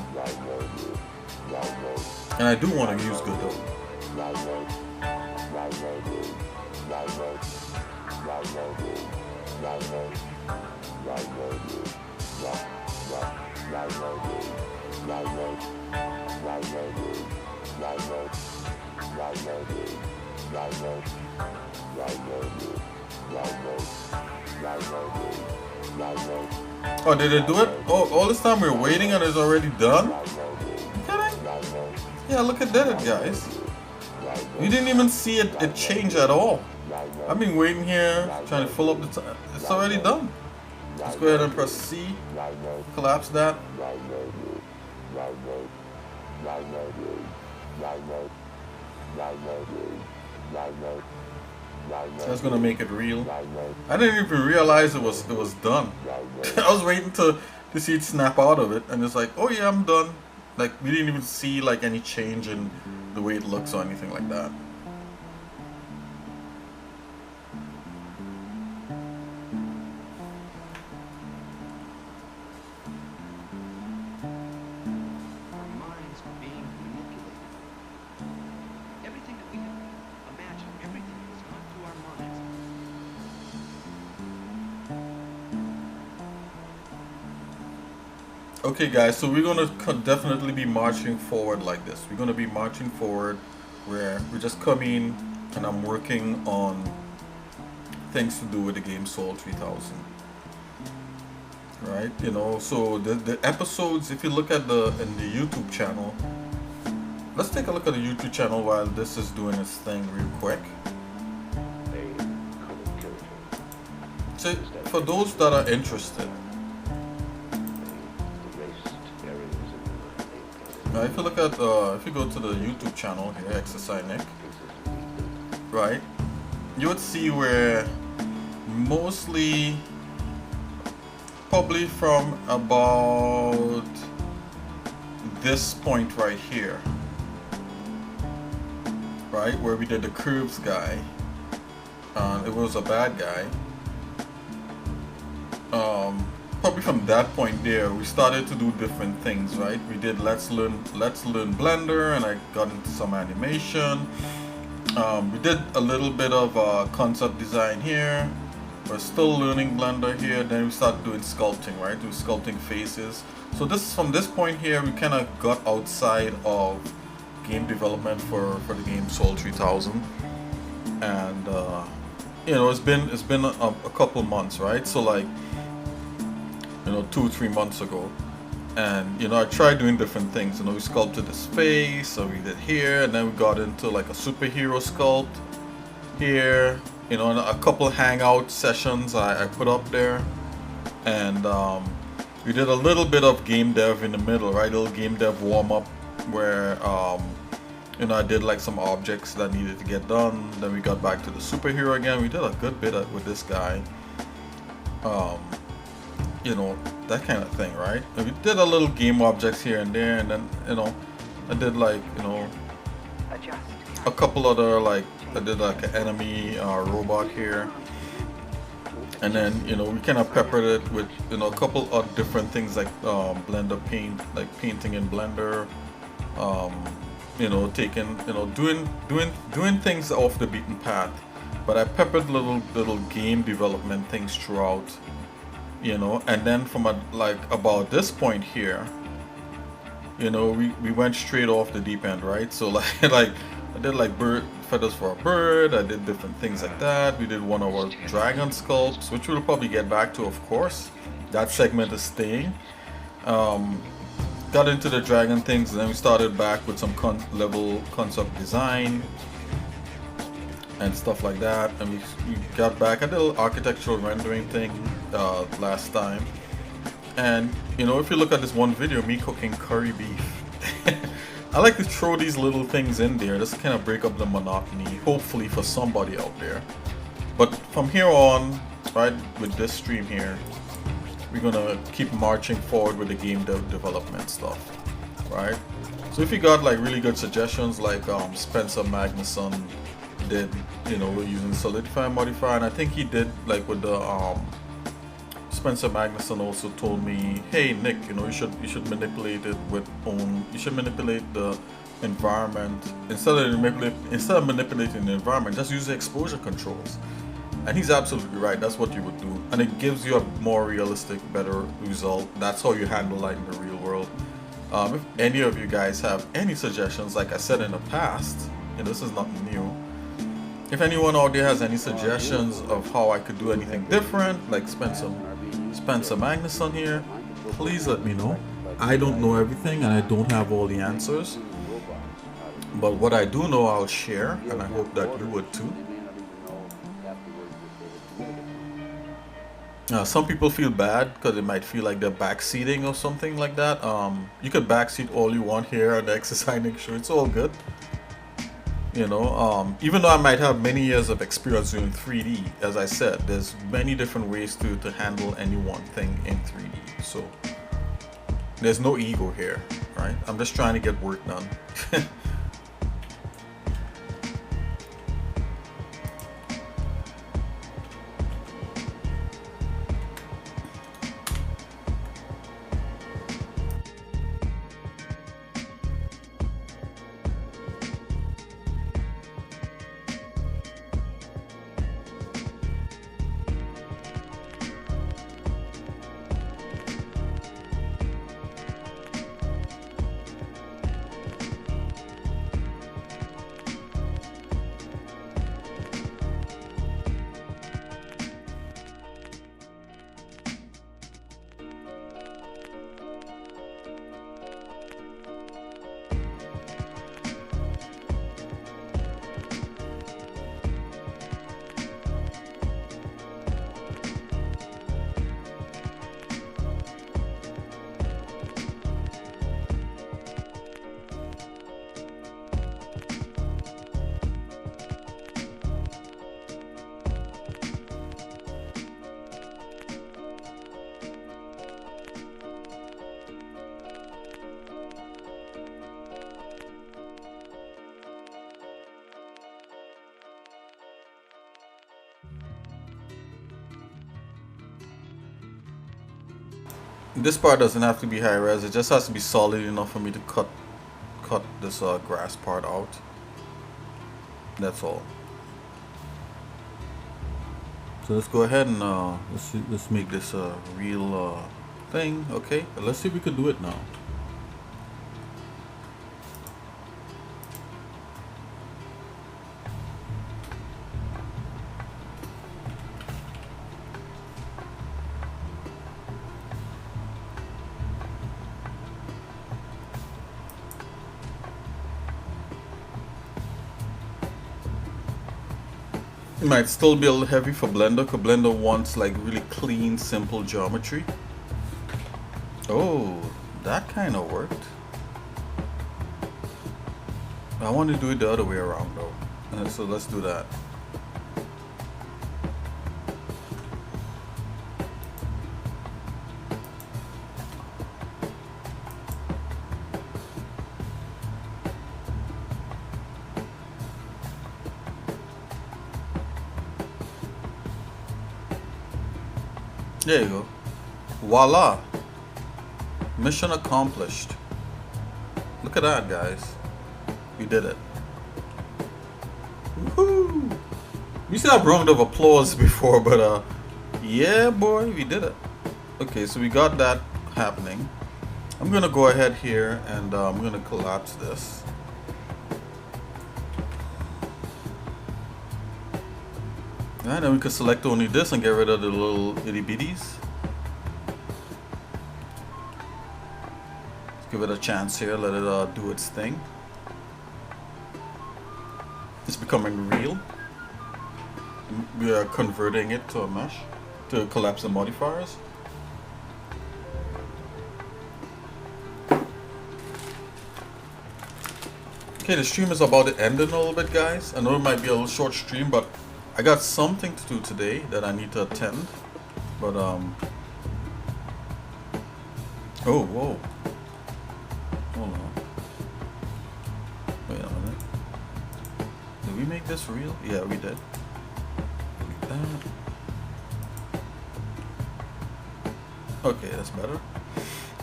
and I do want to use Godot. Oh, did it do it? Oh, all this time we're waiting and it's already done? Yeah, look at that, guys. You didn't even see it change at all. I've been waiting here, trying to fill up the time. It's already done. Let's go ahead and press C. Collapse that. That's gonna make it real. I didn't even realize it was done. I was waiting to see it snap out of it, and it's like, oh yeah, I'm done. Like, we didn't even see like any change in the way it looks or anything like that. Our minds are being manipulated. Everything that we imagine, everything has gone through our minds. Okay guys, so we're gonna definitely be marching forward like this. We're gonna be marching forward where we just come in and I'm working on things to do with the game Soul 3000. Right, you know, so the episodes, if you look at in the YouTube channel, let's take a look at the YouTube channel while this is doing its thing real quick. So for those that are interested, now if you look at if you go to the YouTube channel here, Exercise Nick, right, you would see where mostly, probably from about this point right here, right, where we did the curves guy, it was a bad guy. Probably from that point there, we started to do different things, right? We did Let's Learn Blender, and I got into some animation. We did a little bit of concept design here. We're still learning Blender here. Then we started doing sculpting, right? Doing sculpting faces. So this, from this point here, we kind of got outside of game development for the game Soul 3000, and you know, it's been a couple months, right? So like, you know, 2-3 months ago, and you know, I tried doing different things. You know, we sculpted his face, so we did here, and then we got into like a superhero sculpt here. You know, and a couple hangout sessions I put up there, and we did a little bit of game dev in the middle, right? A little game dev warm up where you know, I did like some objects that needed to get done. Then we got back to the superhero again. We did a good bit with this guy. You know, that kind of thing, right? And we did a little game objects here and there, and then, you know, I did like, you know, a couple other, like, I did like an enemy robot here, and then, you know, we kind of peppered it with, you know, a couple of different things like Blender paint, like painting in Blender, you know, taking, you know, doing things off the beaten path, but I peppered little game development things throughout. You know, and then from like about this point here, you know, we went straight off the deep end, right? So like I did like bird feathers for a bird. I did different things like that. We did one of our dragon sculpts, which we'll probably get back to, of course. That segment is staying. got into the dragon things, and then we started back with some level concept design and stuff like that, and we got back at the architectural rendering thing last time. And you know, if you look at this one video, me cooking curry beef, I like to throw these little things in there just to kind of break up the monotony, hopefully for somebody out there. But from here on, right, with this stream here, we're gonna keep marching forward with the game development stuff, right? So if you got like really good suggestions, like Spencer Magnuson did, you know, using Solidify modifier, and I think he did like with the Spencer Magnuson also told me, hey Nick, you know, you should manipulate it with you should manipulate the environment instead of manipulating the environment, just use the exposure controls. And he's absolutely right, that's what you would do, and it gives you a more realistic, better result. That's how you handle light in the real world. If any of you guys have any suggestions, like I said in the past, and this is nothing new, if anyone out there has any suggestions of how I could do anything different, like Spencer Magnuson here, please let me know. I don't know everything and I don't have all the answers, but what I do know I'll share, and I hope that you would too. Some people feel bad because they might feel like they're backseating or something like that. You could backseat all you want here at the exercising show, it's all good. You know, even though I might have many years of experience doing 3D, as I said, there's many different ways to handle any one thing in 3D. So there's no ego here, right? I'm just trying to get work done. This part doesn't have to be high res, it just has to be solid enough for me to cut this grass part out. That's all. So let's go ahead and let's make this a real thing. Okay, let's see if we can do it now. It might still be a little heavy for Blender, because Blender wants like really clean, simple geometry. Oh, that kind of worked. I want to do it the other way around though, so let's do that. There you go. Voila! Mission accomplished. Look at that, guys. We did it. Woohoo! We used to have round of applause before, but yeah, boy, we did it. Okay, so we got that happening. I'm gonna go ahead here and I'm gonna collapse this. Alright, then we could select only this and get rid of the little itty bitties. Give it a chance here, let it do its thing. It's becoming real. We are converting it to a mesh to collapse the modifiers. Okay, the stream is about to end in a little bit, guys. I know it might be a little short stream, but I got something to do today that I need to attend. But oh, whoa. Hold on. Wait a minute. Did we make this real? Yeah, we did. Like that. Okay, that's better.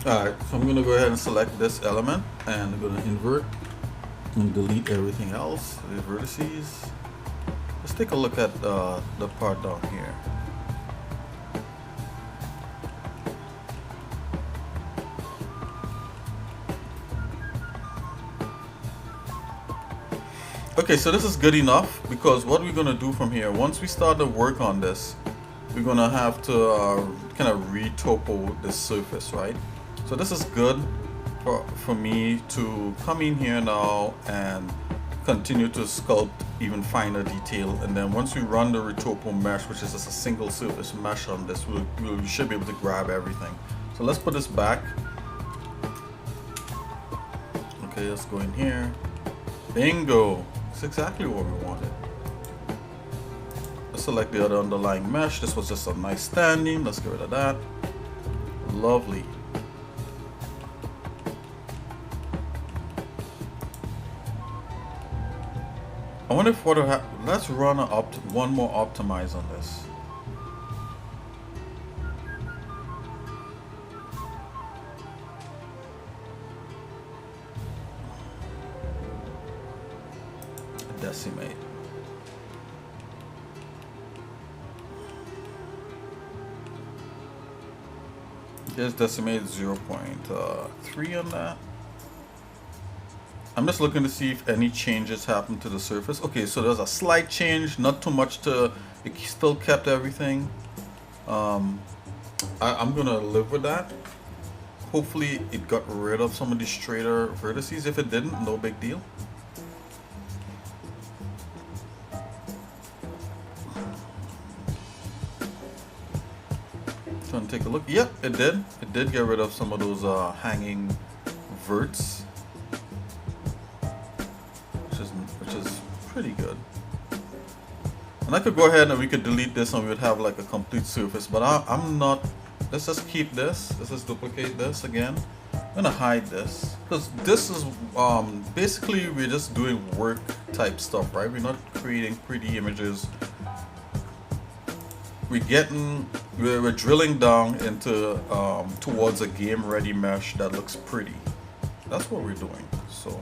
Alright, so I'm gonna go ahead and select this element and I'm gonna invert and delete everything else, the vertices. Let's take a look at the part down here. Okay, so this is good enough because what we're gonna do from here, once we start to work on this, we're gonna have to kind of retopo this surface, right? So this is good for me to come in here now and continue to sculpt even finer detail, and then once we run the retopo mesh, which is just a single surface mesh on this, we should be able to grab everything. So let's put this back. Okay, let's go in here. Bingo! It's exactly what we wanted. Let's select the other underlying mesh. This was just a nice standing. Let's get rid of that. Lovely. I wonder if let's run one more optimize on this. Decimate. Just decimate 0.3 on that. I'm just looking to see if any changes happen to the surface. Okay, so there's a slight change, not too much to, it still kept everything. I'm gonna live with that. Hopefully it got rid of some of the straighter vertices. If it didn't, no big deal. Trying to take a look. Yep, it did. It did get rid of some of those hanging verts. Which is pretty good. And I could go ahead and we could delete this and we would have like a complete surface, but I'm not. Let's just keep this. Let's just duplicate this again. I'm gonna hide this because this is basically we're just doing work type stuff, right? We're not creating pretty images. We're drilling down into towards a game ready mesh that looks pretty. That's what we're doing. So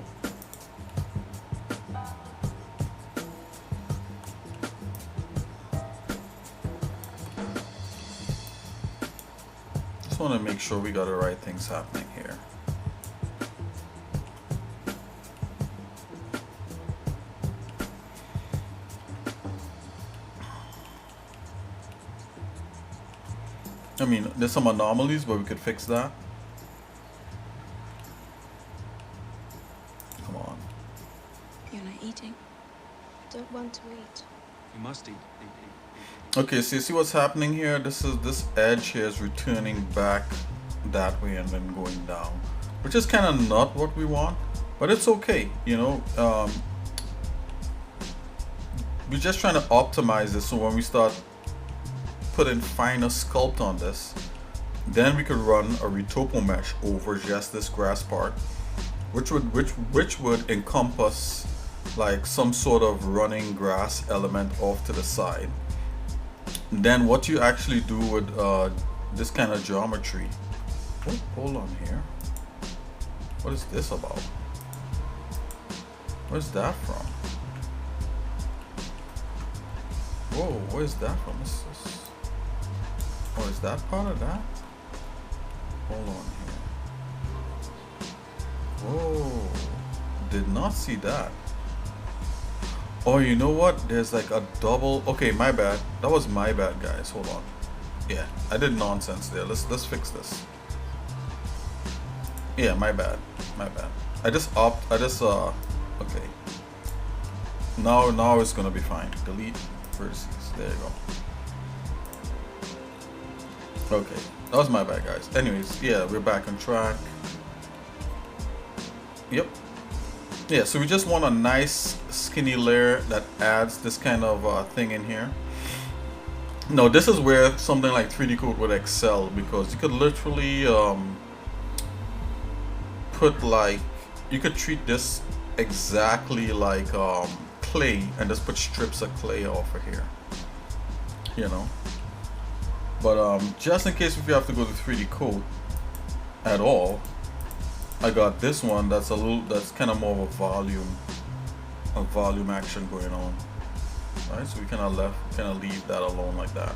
just want to make sure we got the right things happening here. I mean, there's some anomalies, but we could fix that. Come on. You're not eating. Don't want to eat. You must eat. Okay, so you see what's happening here? This edge here is returning back that way and then going down, which is kind of not what we want, but it's okay, you know. We're just trying to optimize this so when we start putting finer sculpt on this, then we could run a retopo mesh over just this grass part, which would encompass like some sort of running grass element off to the side. Then what you actually do with this kind of geometry, oh, hold on here, what is this about? Where's that from? Whoa, where's that from? Oh, is that part of that? Hold on here. Whoa, did not see that. Oh, you know what? There's like a double. Okay, my bad. That was my bad, guys. Hold on. Yeah, I did nonsense there. Let's fix this. Yeah, my bad. My bad. I just okay. Now it's gonna be fine. Delete vertices. There you go. Okay. That was my bad, guys. Anyways, yeah, we're back on track. Yep. Yeah, so we just want a nice skinny layer that adds this kind of thing in here. No, this is where something like 3D Code would excel, because you could literally put like, you could treat this exactly like clay and just put strips of clay off of here, you know. But just in case if you have to go to 3D Code at all, I got this one that's that's kind of more of a volume action going on. Right, so we kind of leave that alone like that.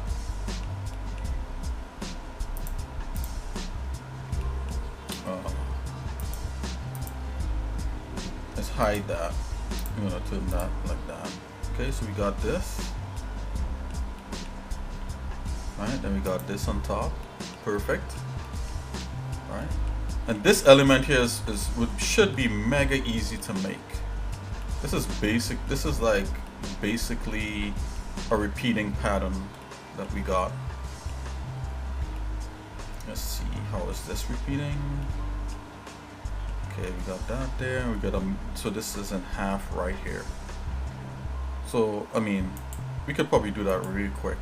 Let's hide that. I'm gonna turn that like that. Okay, so we got this. Right, then we got this on top. Perfect. Right, and this element here should be mega easy to make. This is basic. This is like basically a repeating pattern that we got. Let's see, how is this repeating? Okay, we got that there. We got so this is in half right here. So I mean, we could probably do that really quick.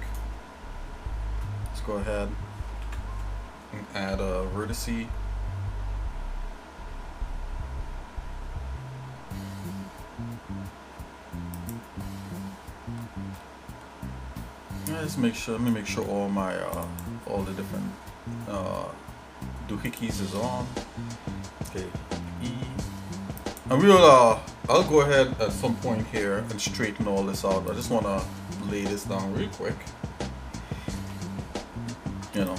Let's go ahead and add a vertice. Let's make sure. Let me make sure all my all the different doohickeys is on. Okay, E. And we'll I'll go ahead at some point here and straighten all this out. I just want to lay this down real quick. You know.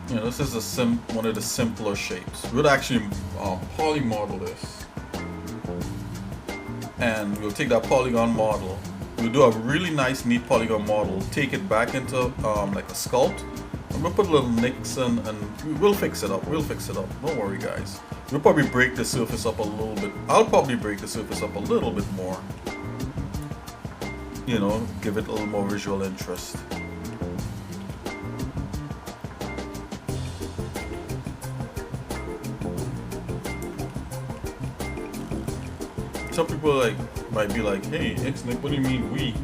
You know, this is one of the simpler shapes. We'll actually poly model this. And we'll take that polygon model, we'll do a really nice neat polygon model, take it back into like a sculpt, and we'll put a little nicks in, and we'll fix it up. Don't worry, guys. We'll probably break the surface up a little bit. I'll probably break the surface up a little bit more, you know, give it a little more visual interest. Some people might be like, hey, X-Nick, what do you mean we?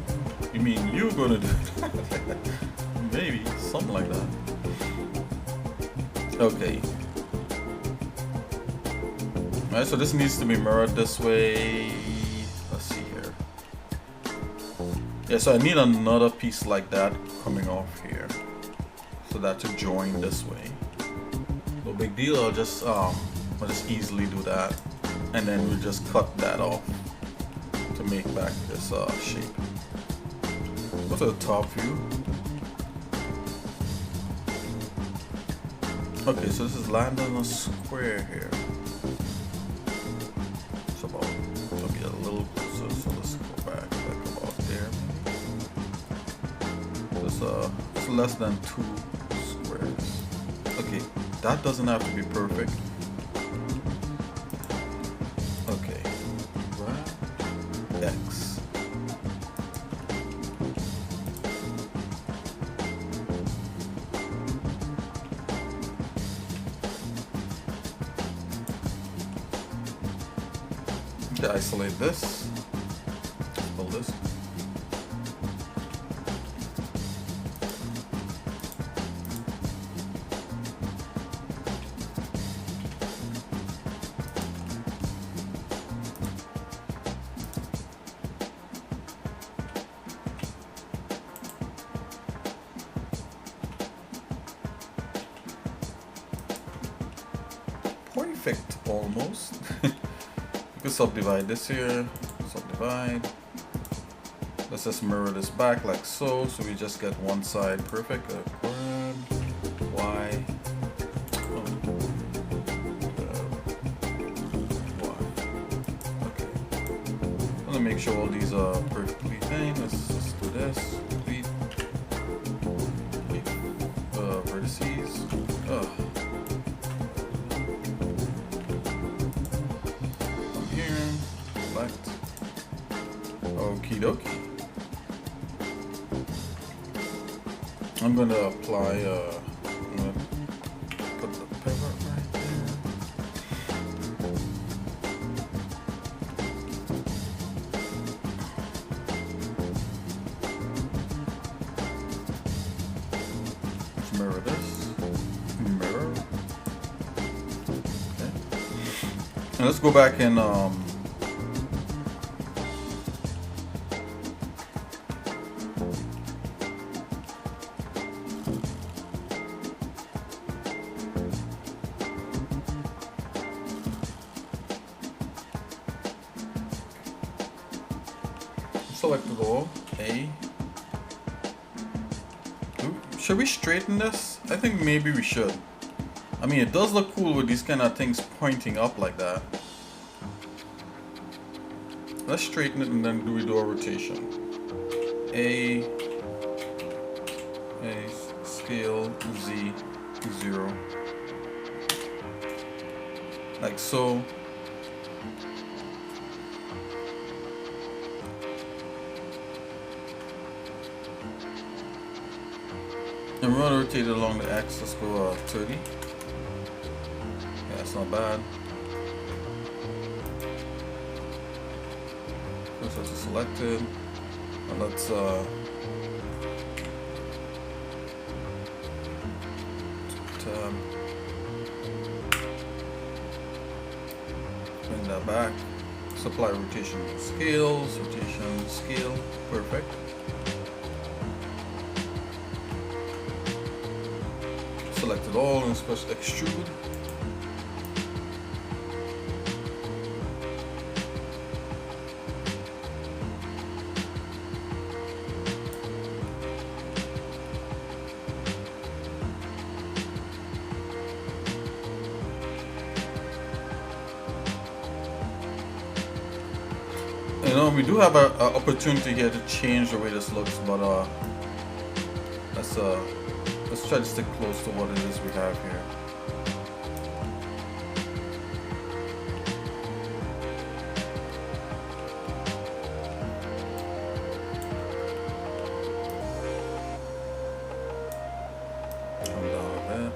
You mean you gonna do it? Maybe, something like that. Okay. Alright, so this needs to be mirrored this way. Let's see here. Yeah, so I need another piece like that coming off here. So that to join this way. No big deal, I'll just easily do that. And then we'll just cut that off to make back this shape. Go to the top view. Okay, so this is landing on a square here. It's about, okay, a little closer, so let's go back like about there. It's less than 2 squares. Okay, that doesn't have to be perfect. X. Okay, isolate this. Pull this. Perfect, almost. You can subdivide this here, subdivide. Let's just mirror this back like so, so we just get one side perfect. Grab, Y, Y. Okay. I'm gonna make sure all these are perfectly thing. Let's just do this. Complete. dokie. I'm gonna apply, I'm gonna put the pivot right there. Let's mirror this. Mirror. Okay. And let's go back and select it all. A. Should we straighten this? I think maybe we should. I mean, it does look cool with these kind of things pointing up like that. Let's straighten it and then do a rotation. A scale Z 0. Like so. And we're going to rotate it along the X. Let's go 30. Yeah, that's not bad. First, let's select it. And let's bring that back. Supply rotation scales, rotation scale. Perfect. Select it all and press extrude. You know, we do have an opportunity here to change the way this looks, but let's try to stick close to what it is we have here. Come down a bit.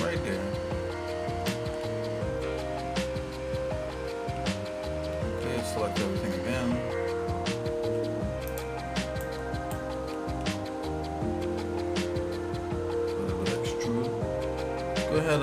Right there. Select everything again. A little bit extrude. Go ahead,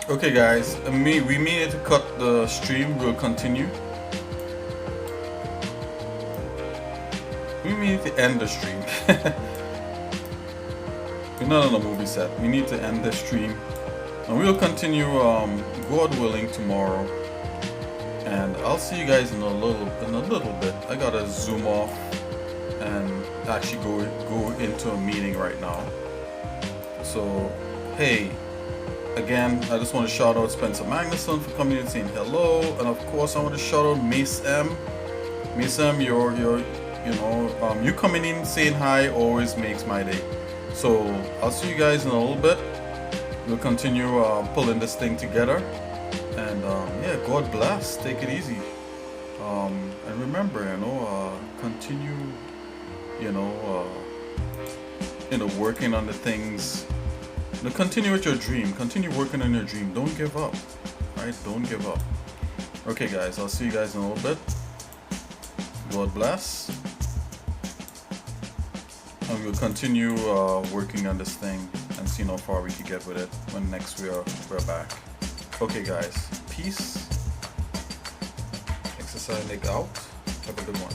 okay guys, we may need to cut the stream. We'll continue. We may need to end the stream. We're not on a movie set. We need to end the stream, and we'll continue, God willing, tomorrow. And I'll see you guys in a little bit. I gotta zoom off and actually go into a meeting right now. So hey. Again, I just want to shout out Spencer Magnuson for coming in saying hello, and of course I want to shout out Mace M. Mace M, you coming in saying hi always makes my day. So I'll see you guys in a little bit. We'll continue pulling this thing together, and yeah, God bless. Take it easy, and remember, continue, working on the things. Now continue with your dream. Continue working on your dream. Don't give up. Right? Don't give up. Okay, guys. I'll see you guys in a little bit. God bless. And we'll continue working on this thing and seeing how far we can get with it when next we're back. Okay guys, peace. Exercise out. Have a good one.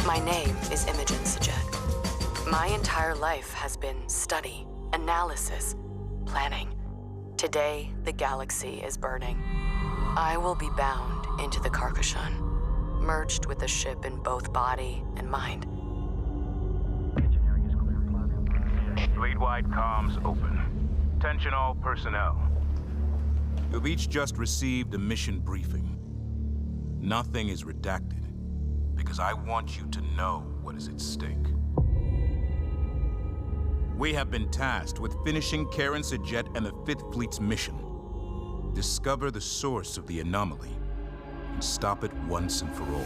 My name is Imogen Sajet. My entire life has been study, analysis, planning. Today, the galaxy is burning. I will be bound into the Carcassonne, merged with the ship in both body and mind. Fleet-wide comms open. Attention all personnel. You've each just received a mission briefing. Nothing is redacted, because I want you to know what is at stake. We have been tasked with finishing Karen Sajet and the 5th Fleet's mission. Discover the source of the anomaly and stop it once and for all.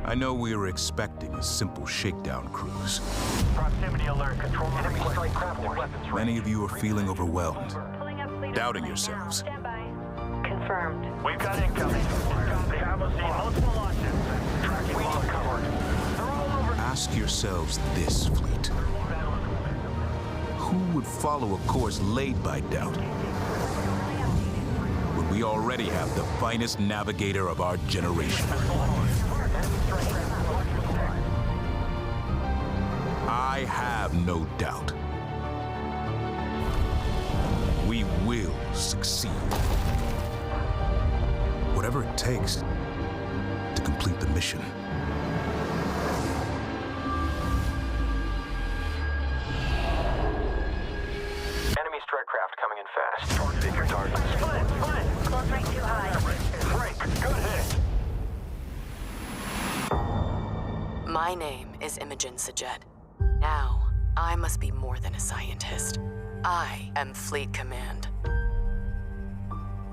I know we were expecting a simple shakedown cruise. Proximity alert, control enemy strike craft and weapons. Many of you are feeling overwhelmed, doubting yourselves. Standby. Confirmed. We've got incoming. They have us seen multiple launches. Tracking well covered. They're all over. Ask yourselves this, Fleet. Who would follow a course laid by doubt when we already have the finest navigator of our generation? I have no doubt. We will succeed. Whatever it takes to complete the mission. Enemy strike craft coming in fast. Targeting your target. Split. Close range too high. Break. Good hit. My name is Imogen Sajet. Now, I must be more than a scientist. I am Fleet Command.